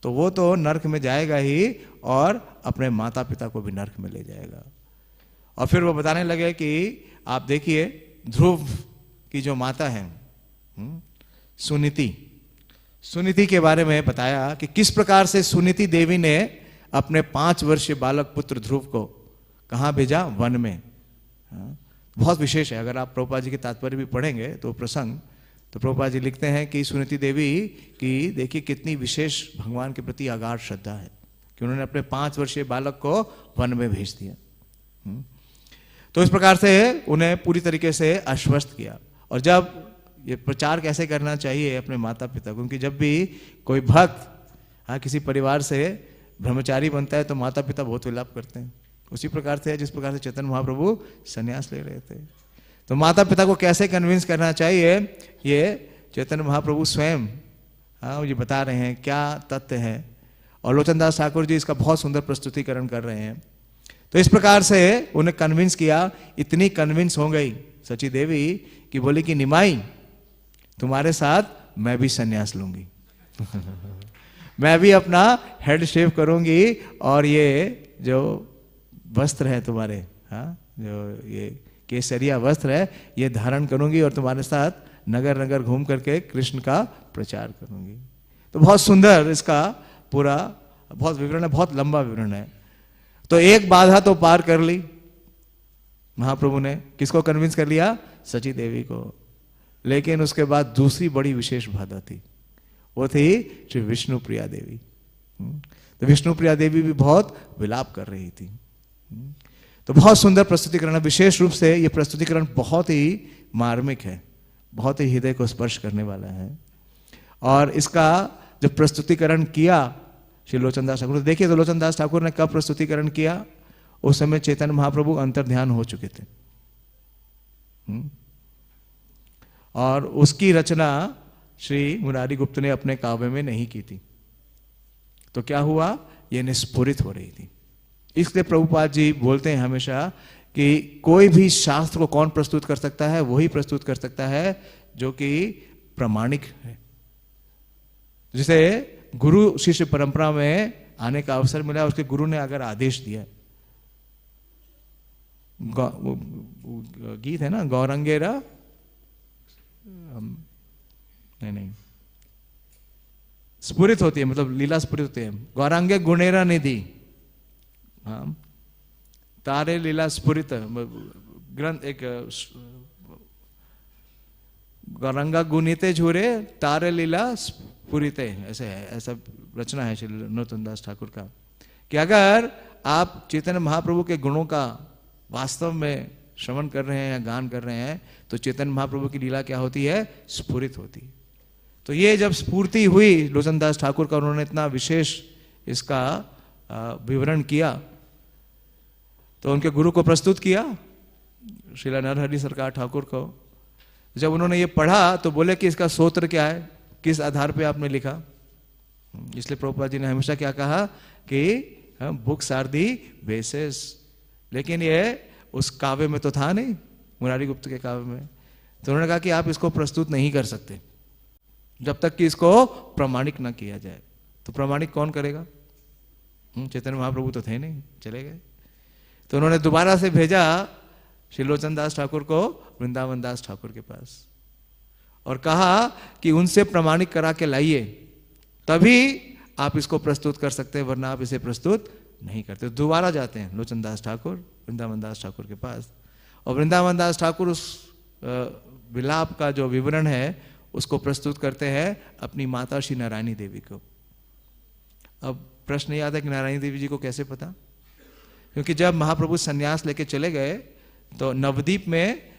तो वो तो नरक में जाएगा ही और अपने माता पिता को भी नरक में ले जाएगा। और फिर वो बताने लगे कि आप देखिए ध्रुव की जो माता है सुनीति के बारे में बताया कि किस प्रकार से सुनीति देवी ने अपने 5 वर्षीय बालक पुत्र ध्रुव को कहाँ भेजा, वन में। बहुत विशेष है, अगर आप प्रभुपाद जी के तात्पर्य भी पढ़ेंगे तो प्रसंग, तो प्रभुपाद जी लिखते हैं कि सुनीति देवी की देखिए कितनी विशेष भगवान के प्रति अगाध श्रद्धा है कि उन्होंने अपने 5 वर्षीय बालक को वन में भेज दिया। तो इस प्रकार से उन्हें पूरी तरीके से आश्वस्त किया। और जब ये प्रचार कैसे करना चाहिए अपने माता पिता को, क्योंकि जब भी कोई भक्त किसी परिवार से ब्रह्मचारी बनता है तो माता पिता बहुत विलाप करते हैं। उसी प्रकार से जिस प्रकार से चैतन्य महाप्रभु संन्यास ले रहे थे, तो माता पिता को कैसे कन्विंस करना चाहिए, ये चैतन्य महाप्रभु स्वयं ये बता रहे हैं क्या तथ्य है। और लोचनदास ठाकुर जी इसका बहुत सुंदर प्रस्तुतिकरण कर रहे हैं। तो इस प्रकार से उन्हें कन्विंस किया, इतनी कन्विंस हो गई सची देवी कि बोली कि निमाई तुम्हारे साथ मैं भी संन्यास लूंगी मैं भी अपना हेड शेव करूंगी और ये जो वस्त्र है तुम्हारे, जो ये केसरिया वस्त्र है ये धारण करूंगी और तुम्हारे साथ नगर नगर घूम करके कृष्ण का प्रचार करूंगी। तो बहुत सुंदर इसका पूरा बहुत विवरण है, बहुत लंबा विवरण है। तो एक बाधा तो पार कर ली महाप्रभु ने, किसको कन्विंस कर लिया, सची देवी को। लेकिन उसके बाद दूसरी बड़ी विशेष बाधा थी, वो थी श्री विष्णु प्रिया देवी। तो विष्णु प्रिया देवी भी बहुत विलाप कर रही थी। तो बहुत सुंदर प्रस्तुतिकरण है, विशेष रूप से ये प्रस्तुतिकरण बहुत ही मार्मिक है, बहुत ही हृदय को स्पर्श करने वाला है। और इसका जब प्रस्तुतिकरण किया श्री लोचनदास ठाकुर, तो देखिए तो लोचनदास ठाकुर ने कब प्रस्तुतिकरण किया, उस समय चैतन्य महाप्रभु अंतर्ध्यान हो चुके थे और उसकी रचना श्री मुरारी गुप्त ने अपने काव्य में नहीं की थी। तो क्या हुआ, ये निस्फुरित हो रही थी। इसलिए प्रभुपाद जी बोलते हैं हमेशा कि कोई भी शास्त्र को कौन प्रस्तुत कर सकता है, वही प्रस्तुत कर सकता है जो कि प्रामाणिक है। जिसे गुरु शिष्य परंपरा में आने का अवसर मिला, उसके गुरु ने अगर आदेश दिया, गीत है ना, गौरंगेरा नहीं स्फुरित होती है, मतलब लीला स्फुरित होती है। गौरांगे गुणेरा निधि, तारे लीला स्फुरित ग्रंथ, एक गौरंगा गुणिते झूरे तारे लीला स्फुरिते, ऐसे है, ऐसा रचना है श्री नरोत्तमदास ठाकुर का, कि अगर आप चैतन्य महाप्रभु के गुणों का वास्तव में श्रवण कर रहे हैं या गान कर रहे हैं तो चैतन्य महाप्रभु की लीला क्या होती है, स्फुरित होती है। तो ये जब स्फूर्ति हुई लोचनदास ठाकुर का, उन्होंने इतना विशेष इसका विवरण किया, तो उनके गुरु को प्रस्तुत किया श्रीला नरहरि सरकार ठाकुर को। जब उन्होंने ये पढ़ा तो बोले कि इसका सूत्र क्या है, किस आधार पे आपने लिखा। इसलिए प्रभुपाद जी ने हमेशा क्या कहा कि बुक्स आर दी बेसिस, लेकिन ये उस काव्य में तो था नहीं, मुरारी गुप्त के काव्य में। तो उन्होंने कहा कि आप इसको प्रस्तुत नहीं कर सकते जब तक कि इसको प्रमाणिक ना किया जाए। तो प्रमाणिक कौन करेगा, चैतन्य महाप्रभु तो थे नहीं, चले गए। तो उन्होंने दोबारा से भेजा श्री लोचनदास ठाकुर को वृंदावन दास ठाकुर के पास और कहा कि उनसे प्रमाणिक करा के लाइए, तभी आप इसको प्रस्तुत कर सकते हैं, वरना आप इसे प्रस्तुत नहीं करते। दोबारा जाते हैं लोचनदास ठाकुर वृंदावन दास ठाकुर के पास, और वृंदावन दास ठाकुर उस विलाप का जो विवरण है उसको प्रस्तुत करते हैं अपनी माता श्री नारायणी देवी को। अब प्रश्न याद है कि नारायणी देवी जी को कैसे पता, क्योंकि जब महाप्रभु संन्यास लेके चले गए तो नवदीप में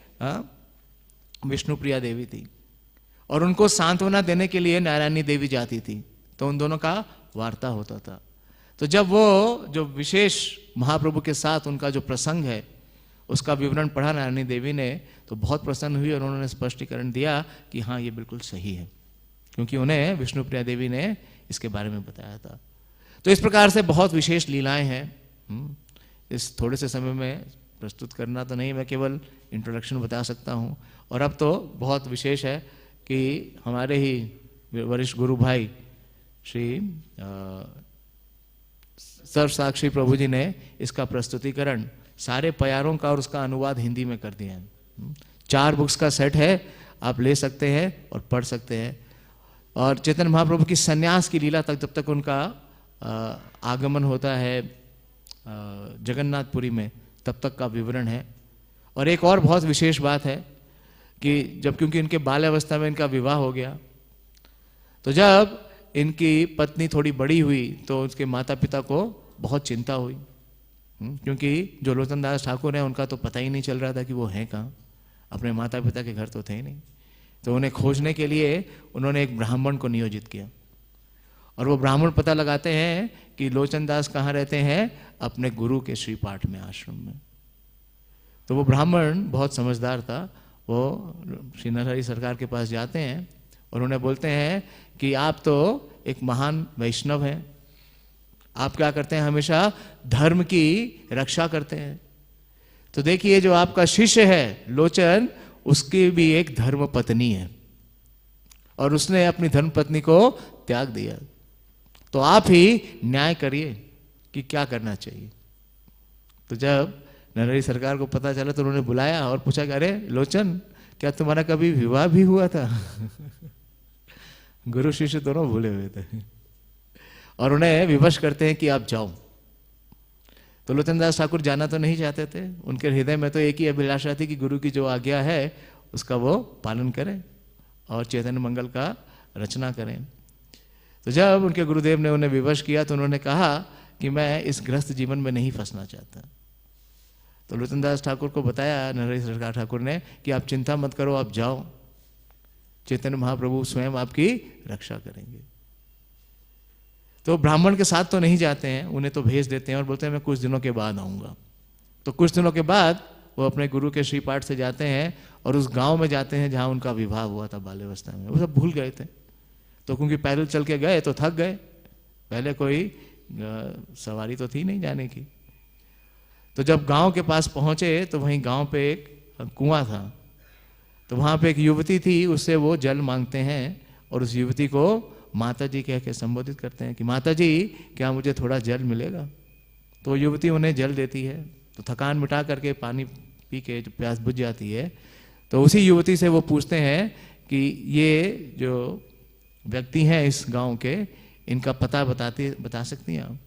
विष्णु प्रिया देवी थी और उनको सांत्वना देने के लिए नारायणी देवी जाती थी, तो उन दोनों का वार्ता होता था। तो जब वो जो विशेष महाप्रभु के साथ उनका जो प्रसंग है उसका विवरण पढ़ा नारायणी देवी ने, तो बहुत प्रसन्न हुई और उन्होंने स्पष्टीकरण दिया कि हाँ ये बिल्कुल सही है, क्योंकि उन्हें विष्णु प्रिया देवी ने इसके बारे में बताया था। तो इस प्रकार से बहुत विशेष लीलाएं हैं इस थोड़े से समय में प्रस्तुत करना तो नहीं, मैं केवल इंट्रोडक्शन बता सकता हूँ। और अब तो बहुत विशेष है कि हमारे ही वरिष्ठ गुरु भाई श्री सर्व साक्षी प्रभु जी ने इसका प्रस्तुतिकरण सारे प्यारों का और उसका अनुवाद हिंदी में कर दिया है। 4 बुक्स का सेट है, आप ले सकते हैं और पढ़ सकते हैं। और चैतन्य महाप्रभु की सन्यास की लीला तक जब तक उनका आगमन होता है जगन्नाथपुरी में, तब तक का विवरण है। और एक और बहुत विशेष बात है कि जब क्योंकि इनके बाल्यावस्था में इनका विवाह हो गया, तो जब इनकी पत्नी थोड़ी बड़ी हुई तो उसके माता पिता को बहुत चिंता हुई, क्योंकि जो लोचनदास ठाकुर हैं उनका तो पता ही नहीं चल रहा था कि वो हैं कहाँ, अपने माता पिता के घर तो थे ही नहीं। तो उन्हें खोजने के लिए उन्होंने एक ब्राह्मण को नियोजित किया, और वो ब्राह्मण पता लगाते हैं कि लोचनदास कहाँ रहते हैं, अपने गुरु के श्रीपाठ में, आश्रम में। तो वो ब्राह्मण बहुत समझदार था, वो श्री नरहरि सरकार के पास जाते हैं और उन्हें बोलते हैं कि आप तो एक महान वैष्णव हैं, आप क्या करते हैं, हमेशा धर्म की रक्षा करते हैं। तो देखिए जो आपका शिष्य है लोचन, उसकी भी एक धर्म पत्नी है और उसने अपनी धर्म पत्नी को त्याग दिया, तो आप ही न्याय करिए कि क्या करना चाहिए। तो जब नरहरि सरकार को पता चला तो उन्होंने बुलाया और पूछा कि अरे लोचन, क्या तुम्हारा कभी विवाह भी हुआ था? गुरु शिष्य दोनों भूले हुए थे और उन्हें विवश करते हैं कि आप जाओ। तो लोचनदास ठाकुर जाना तो नहीं चाहते थे, उनके हृदय में तो एक ही अभिलाषा थी कि गुरु की जो आज्ञा है उसका वो पालन करें और चैतन्य मंगल का रचना करें। तो जब उनके गुरुदेव ने उन्हें विवश किया तो उन्होंने कहा कि मैं इस ग्रस्त जीवन में नहीं फंसना चाहता। तो लोचनदास ठाकुर को बताया नरहरि सरकार ठाकुर ने कि आप चिंता मत करो, आप जाओ, चैतन्य महाप्रभु स्वयं आपकी रक्षा करेंगे। तो ब्राह्मण के साथ तो नहीं जाते हैं, उन्हें तो भेज देते हैं और बोलते हैं मैं कुछ दिनों के बाद आऊँगा। तो कुछ दिनों के बाद वो अपने गुरु के श्रीपाठ से जाते हैं और उस गांव में जाते हैं जहाँ उनका विवाह हुआ था बाल्यावस्था में। वो सब भूल गए थे, तो क्योंकि पैदल चल के गए तो थक गए, पहले कोई सवारी तो थी नहीं जाने की। तो जब गांव के पास पहुंचे तो वहीं गांव पे एक कुआं था, तो वहाँ पे एक युवती थी, उससे वो जल मांगते हैं और उस युवती को माता जी कह के संबोधित करते हैं कि माता जी क्या मुझे थोड़ा जल मिलेगा। तो युवती उन्हें जल देती है, तो थकान मिटा करके पानी पी के जब प्यास बुझ जाती है तो उसी युवती से वो पूछते हैं कि ये जो व्यक्ति हैं इस गांव के, इनका पता बता सकती हैं आप?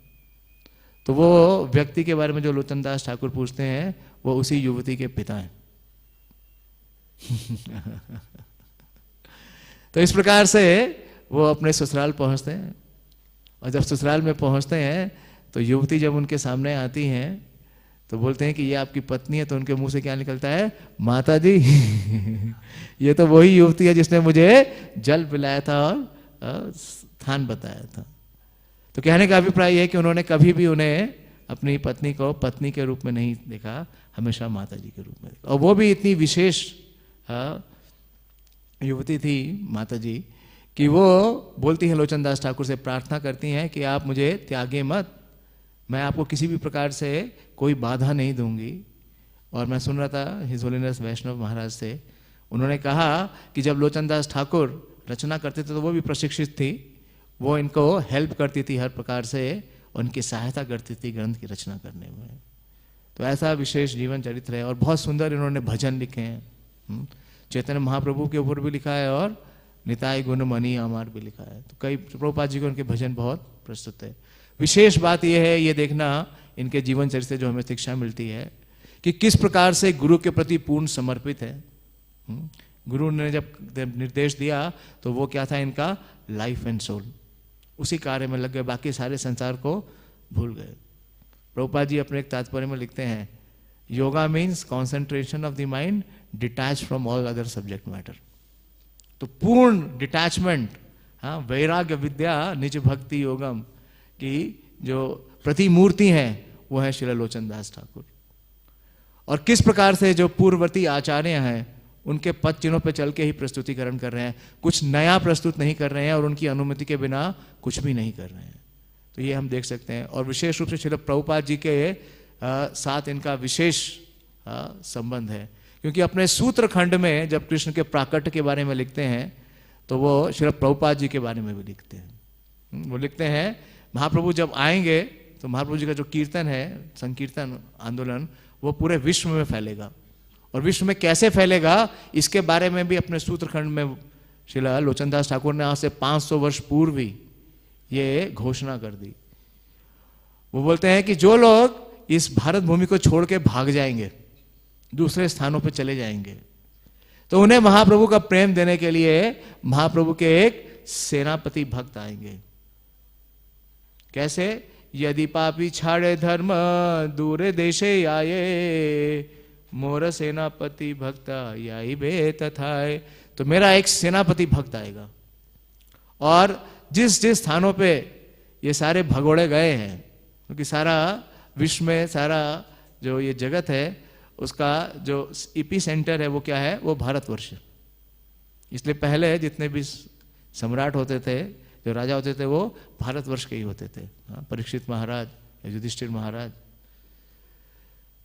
तो वो व्यक्ति के बारे में जो लोचनदास ठाकुर पूछते हैं वो उसी युवती के पिता हैं। तो इस प्रकार से वो अपने ससुराल पहुंचते हैं और जब ससुराल में पहुंचते हैं तो युवती जब उनके सामने आती हैं तो बोलते हैं कि ये आपकी पत्नी है। तो उनके मुंह से क्या निकलता है, माता जी ये तो वही युवती है जिसने मुझे जल पिलाया था और स्थान बताया था। तो कहने का अभिप्राय यह है कि उन्होंने कभी भी उन्हें अपनी पत्नी को पत्नी के रूप में नहीं देखा, हमेशा माता जी के रूप में देखा। और वो भी इतनी विशेष युवती थी माता जी कि वो बोलती हैं लोचनदास ठाकुर से, प्रार्थना करती हैं कि आप मुझे त्यागे मत, मैं आपको किसी भी प्रकार से कोई बाधा नहीं दूंगी। और मैं सुन रहा था हिज होलीनेस वैष्णव महाराज से, उन्होंने कहा कि जब लोचनदास ठाकुर रचना करते थे तो वो भी प्रशिक्षित थी, वो इनको हेल्प करती थी हर प्रकार से, उनकी सहायता करती थी ग्रंथ की रचना करने में। तो ऐसा विशेष जीवन चरित्र है और बहुत सुंदर इन्होंने भजन लिखे हैं। चैतन्य महाप्रभु के ऊपर भी लिखा है और निताय गुण मणि अमार भी लिखा है। तो कई प्रभुपाद जी के उनके भजन बहुत प्रस्तुत है। विशेष बात यह है, ये देखना इनके जीवन चरित्र से जो हमें शिक्षा मिलती है कि किस प्रकार से गुरु के प्रति पूर्ण समर्पित है। गुरु ने जब निर्देश दिया तो वो क्या था, इनका लाइफ एंड सोल, उसी कार्य में लग गए, बाकी सारे संसार को भूल गए। प्रभुपाद जी अपने एक तात्पर्य में लिखते हैं, yoga means concentration of the mind detach from all other subject matter. तो पूर्ण डिटैचमेंट, हाँ, वैराग्य विद्या निज भक्ति योगम की जो प्रतिमूर्ति हैं वो है श्री लोचनदास ठाकुर। और किस प्रकार से जो पूर्ववर्ती आचार्य हैं उनके पद चिन्हों पर चल के ही प्रस्तुतिकरण कर रहे हैं, कुछ नया प्रस्तुत नहीं कर रहे हैं और उनकी अनुमति के बिना कुछ भी नहीं कर रहे हैं। तो ये हम देख सकते हैं। और विशेष रूप से श्रील प्रभुपाद जी के साथ इनका विशेष संबंध है, क्योंकि अपने सूत्र खंड में जब कृष्ण के प्राकट्य के बारे में लिखते हैं तो वो श्रील प्रभुपाद जी के बारे में भी लिखते हैं। वो लिखते हैं महाप्रभु जब आएंगे तो महाप्रभु जी का जो कीर्तन है, संकीर्तन आंदोलन, वो पूरे विश्व में फैलेगा। और विश्व में कैसे फैलेगा इसके बारे में भी अपने सूत्रखंड में श्रील लोचनदास ठाकुर ने आज से 500 वर्ष पूर्व ही ये घोषणा कर दी। वो बोलते हैं कि जो लोग इस भारत भूमि को छोड़ के भाग जाएंगे, दूसरे स्थानों पर चले जाएंगे, तो उन्हें महाप्रभु का प्रेम देने के लिए महाप्रभु के एक सेनापति भक्त आएंगे। कैसे? यदि पापी छाड़े धर्म दूरे देशे आए, मोर सेनापति भक्त याई बे तथाए। तो मेरा एक सेनापति भक्त आएगा, और जिस जिस स्थानों पे ये सारे भगोड़े गए हैं, क्योंकि सारा विश्व में सारा जो ये जगत है उसका जो इपी सेंटर है वो क्या है? वो भारतवर्ष। इसलिए पहले जितने भी सम्राट होते थे, जो राजा होते थे, वो भारतवर्ष के ही होते थे। परीक्षित महाराज, युधिष्ठिर महाराज।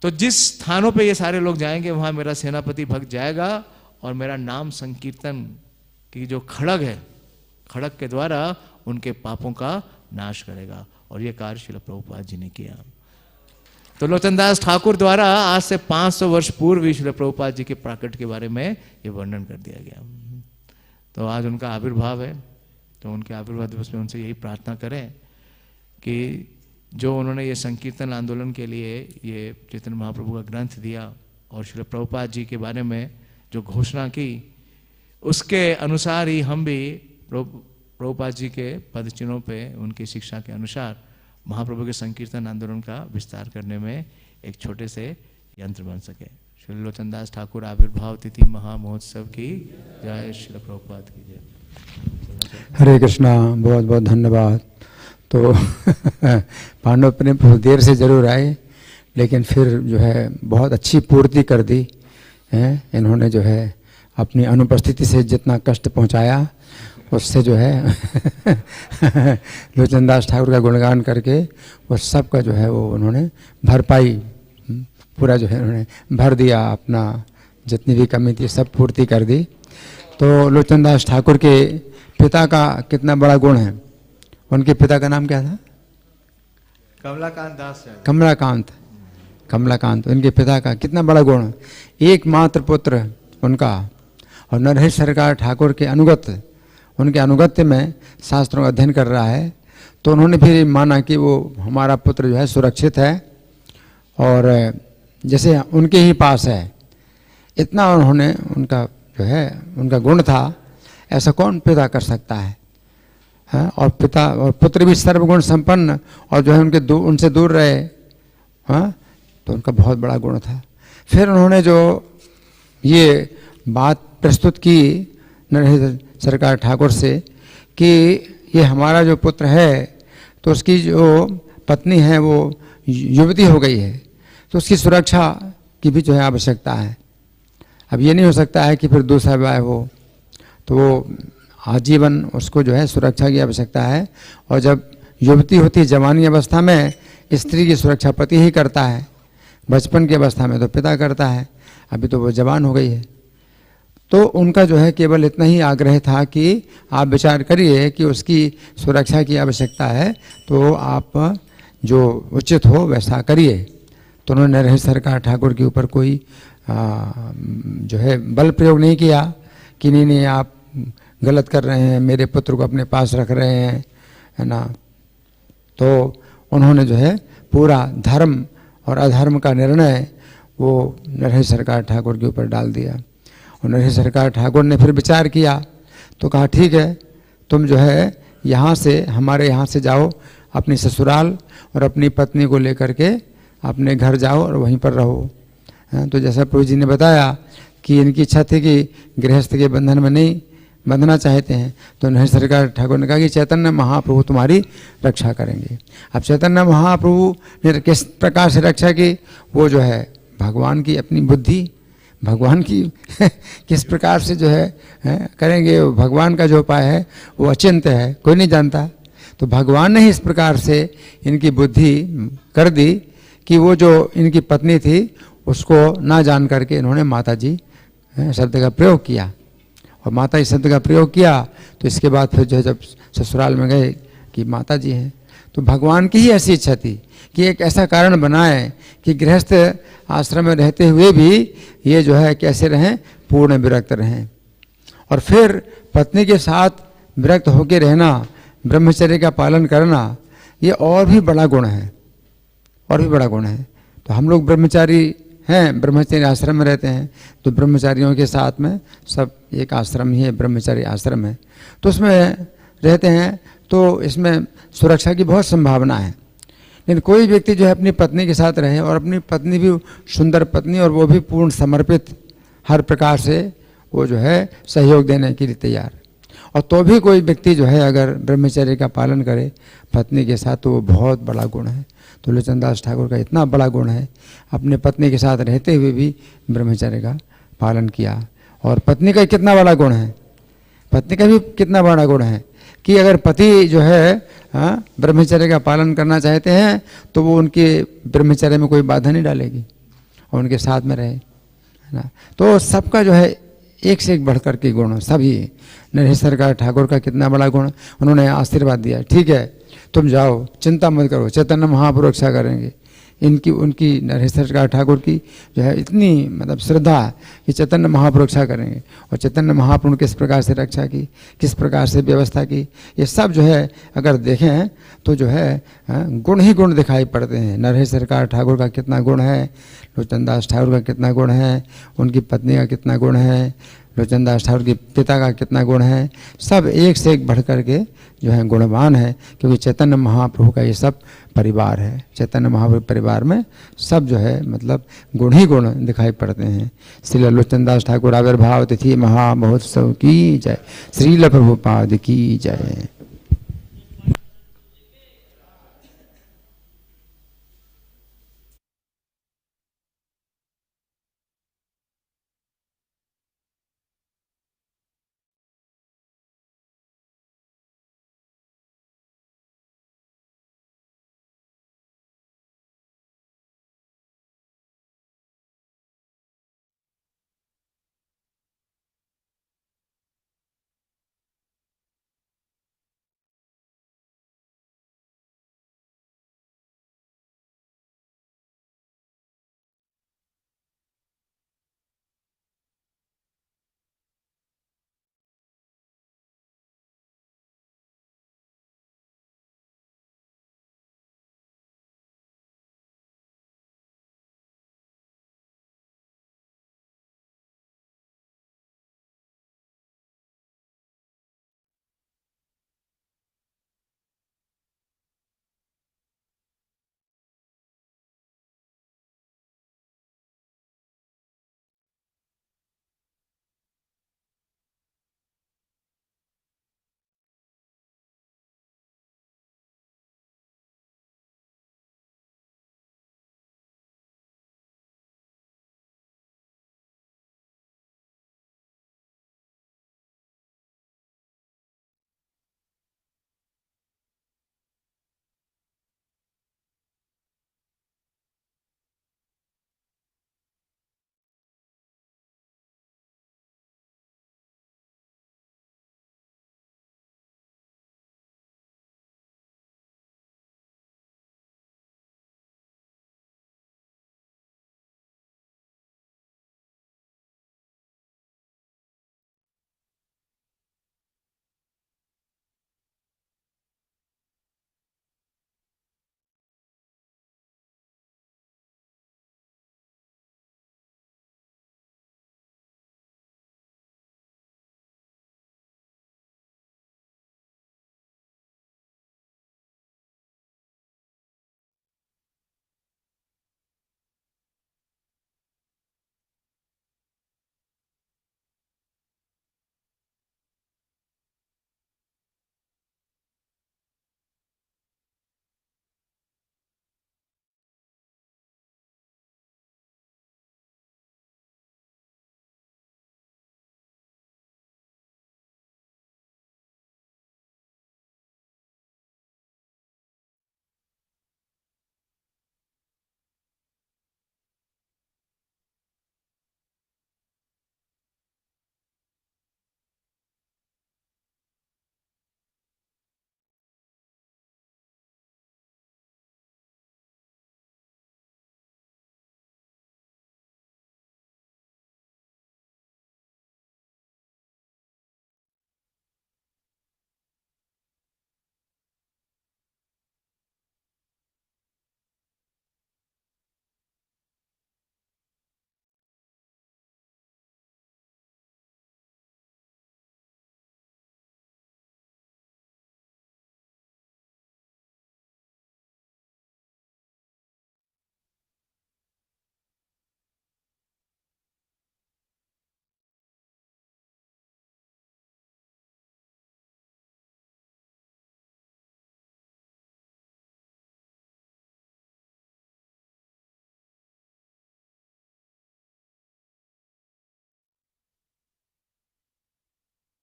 तो जिस स्थानों पे ये सारे लोग जाएंगे वहां मेरा सेनापति भक्त जाएगा और मेरा नाम संकीर्तन की जो खड़ग है, खड़ग के द्वारा उनके पापों का नाश करेगा। और ये कार्य श्रील प्रभुपाद जी ने किया। तो लोचनदास ठाकुर द्वारा आज से 500 वर्ष पूर्व ही श्रील प्रभुपाद जी के प्राकट्य के बारे में ये वर्णन कर दिया गया। तो आज उनका आविर्भाव है, तो उनके आविर्भाव दिवस में उनसे यही प्रार्थना करें कि जो उन्होंने ये संकीर्तन आंदोलन के लिए ये चैतन्य महाप्रभु का ग्रंथ दिया और श्रील प्रभुपाद जी के बारे में जो घोषणा की, उसके अनुसार ही हम भी प्रभुपाद जी के पद चिन्हों पे उनकी शिक्षा के अनुसार महाप्रभु के संकीर्तन आंदोलन का विस्तार करने में एक छोटे से यंत्र बन सके। श्री लोचनदास ठाकुर आविर्भाव तिथि महामहोत्सव की जय। श्री प्रभुपाद की जय। हरे कृष्णा। बहुत बहुत धन्यवाद। तो पांडव प्रेम देर से जरूर आए, लेकिन फिर जो है बहुत अच्छी पूर्ति कर दी है। इन्होंने जो है अपनी अनुपस्थिति से जितना कष्ट पहुंचाया, उससे जो है लोचनदास ठाकुर का गुणगान करके वो सब का जो है वो उन्होंने भरपाई पूरा जो है उन्होंने भर दिया, अपना जितनी भी कमी थी सब पूर्ति कर दी। तो लोचनदास ठाकुर के पिता का कितना बड़ा गुण है। उनके पिता का नाम क्या था? कमलाकांत दास। कमलाकांत। उनके पिता का कितना बड़ा गुण, एकमात्र पुत्र उनका, और नरहरि सरकार ठाकुर के अनुगत, उनके अनुगत्य में शास्त्रों का अध्ययन कर रहा है। तो उन्होंने फिर माना कि वो हमारा पुत्र जो है सुरक्षित है और जैसे उनके ही पास है, इतना उन्होंने उनका जो है उनका गुण था, ऐसा कौन पिता कर सकता है। और पिता और पुत्र भी सर्वगुण संपन्न और जो है उनसे दूर रहे। तो उनका बहुत बड़ा गुण था। फिर उन्होंने जो ये बात प्रस्तुत की नरहरि सरकार ठाकुर से कि ये हमारा जो पुत्र है तो उसकी जो पत्नी है वो युवती हो गई है, तो उसकी सुरक्षा की भी जो है आवश्यकता है। अब ये नहीं हो सकता है कि फिर दूसरा विवाह हो, तो वो आजीवन उसको जो है सुरक्षा की आवश्यकता है। और जब युवती होती है जवानी अवस्था में, स्त्री की सुरक्षा पति ही करता है, बचपन की अवस्था में तो पिता करता है। अभी तो वो जवान हो गई है। तो उनका जो है केवल इतना ही आग्रह था कि आप विचार करिए कि उसकी सुरक्षा की आवश्यकता है, तो आप जो उचित हो वैसा करिए। तो उन्होंने नरहरि सरकार ठाकुर के ऊपर कोई जो है बल प्रयोग नहीं किया कि नहीं आप गलत कर रहे हैं, मेरे पुत्र को अपने पास रख रहे हैं, है ना। तो उन्होंने जो है पूरा धर्म और अधर्म का निर्णय वो नरहरि सरकार ठाकुर के ऊपर डाल दिया। और नरहरि सरकार ठाकुर ने फिर विचार किया, तो कहा ठीक है, तुम जो है यहाँ से हमारे यहाँ से जाओ अपनी ससुराल और अपनी पत्नी को लेकर के अपने घर जाओ और वहीं पर रहो। तो जैसा प्रभु जी ने बताया कि इनकी इच्छा थी कि गृहस्थ के बंधन में नहीं बंधना चाहते हैं, तो नरहरि सरकार ठाकुर ने कहा कि चैतन्य महाप्रभु तुम्हारी रक्षा करेंगे। अब चैतन्य महाप्रभु ने किस प्रकार से रक्षा की, वो जो है भगवान की अपनी बुद्धि, भगवान की किस प्रकार से जो है करेंगे, भगवान का जो उपाय है वो अचिंत्य है, कोई नहीं जानता। तो भगवान ने ही इस प्रकार से इनकी बुद्धि कर दी कि वो जो इनकी पत्नी थी उसको ना जान करके इन्होंने माता जी शब्द का प्रयोग किया, और माता जी शब्द का प्रयोग किया तो इसके बाद फिर जो है जब ससुराल में गए कि माता जी हैं, तो भगवान की ही ऐसी इच्छा थी कि एक ऐसा कारण बनाए कि गृहस्थ आश्रम में रहते हुए भी ये जो है कैसे रहें, पूर्ण विरक्त रहें। और फिर पत्नी के साथ विरक्त होकर रहना, ब्रह्मचर्य का पालन करना, ये और भी बड़ा गुण है, और भी बड़ा गुण है। तो हम लोग ब्रह्मचारी हैं, ब्रह्मचर्य आश्रम में रहते हैं, तो ब्रह्मचारियों के साथ में सब एक आश्रम ही है, ब्रह्मचारी आश्रम है, तो उसमें रहते हैं, तो इसमें सुरक्षा की बहुत संभावना है। लेकिन कोई व्यक्ति जो है अपनी पत्नी के साथ रहे और अपनी पत्नी भी सुंदर पत्नी और वो भी पूर्ण समर्पित, हर प्रकार से वो जो है सहयोग देने के लिए तैयार, और तो भी कोई व्यक्ति जो है अगर ब्रह्मचर्य का पालन करे पत्नी के साथ, तो वो बहुत बड़ा गुण है। तो लोचन दास ठाकुर का इतना बड़ा गुण है, अपने पत्नी के साथ रहते हुए भी ब्रह्मचर्य का पालन किया। और पत्नी का कितना बड़ा गुण है, पत्नी का भी कितना बड़ा गुण है कि अगर पति जो है ब्रह्मचर्य का पालन करना चाहते हैं तो वो उनके ब्रह्मचर्य में कोई बाधा नहीं डालेगी और उनके साथ में रहे, है ना। तो सबका जो है एक से एक बढ़कर के गुण सभी। नरहरि सरकार ठाकुर का कितना बड़ा गुण, उन्होंने आशीर्वाद दिया, ठीक है तुम जाओ, चिंता मत करो, चैतन्य महाप्रभु रक्षा करेंगे। इनकी उनकी नरहरि सरकार ठाकुर की जो है इतनी मतलब श्रद्धा कि चैतन्य महाप्रभु रक्षा करेंगे, और चैतन्य महाप्रभु ने किस प्रकार से रक्षा की, किस प्रकार से व्यवस्था की, ये सब जो है अगर देखें तो जो है गुण ही गुण दिखाई पड़ते हैं। नरहरि सरकार ठाकुर का कितना गुण है, लोचन दास ठाकुर का कितना गुण है, उनकी पत्नी का कितना गुण है, लोचन दास ठाकुर के पिता का कितना गुण है, सब एक से एक बढ़ कर के जो है गुणवान है, क्योंकि चैतन्य महाप्रभु का ये सब परिवार है। चैतन्य महाप्रभु परिवार में सब जो है मतलब गुण ही गुण दिखाई पड़ते हैं। श्री लोचन दास ठाकुर आविर्भाव तिथि महामहोत्सव की जय, श्रील प्रभुपाद की जय।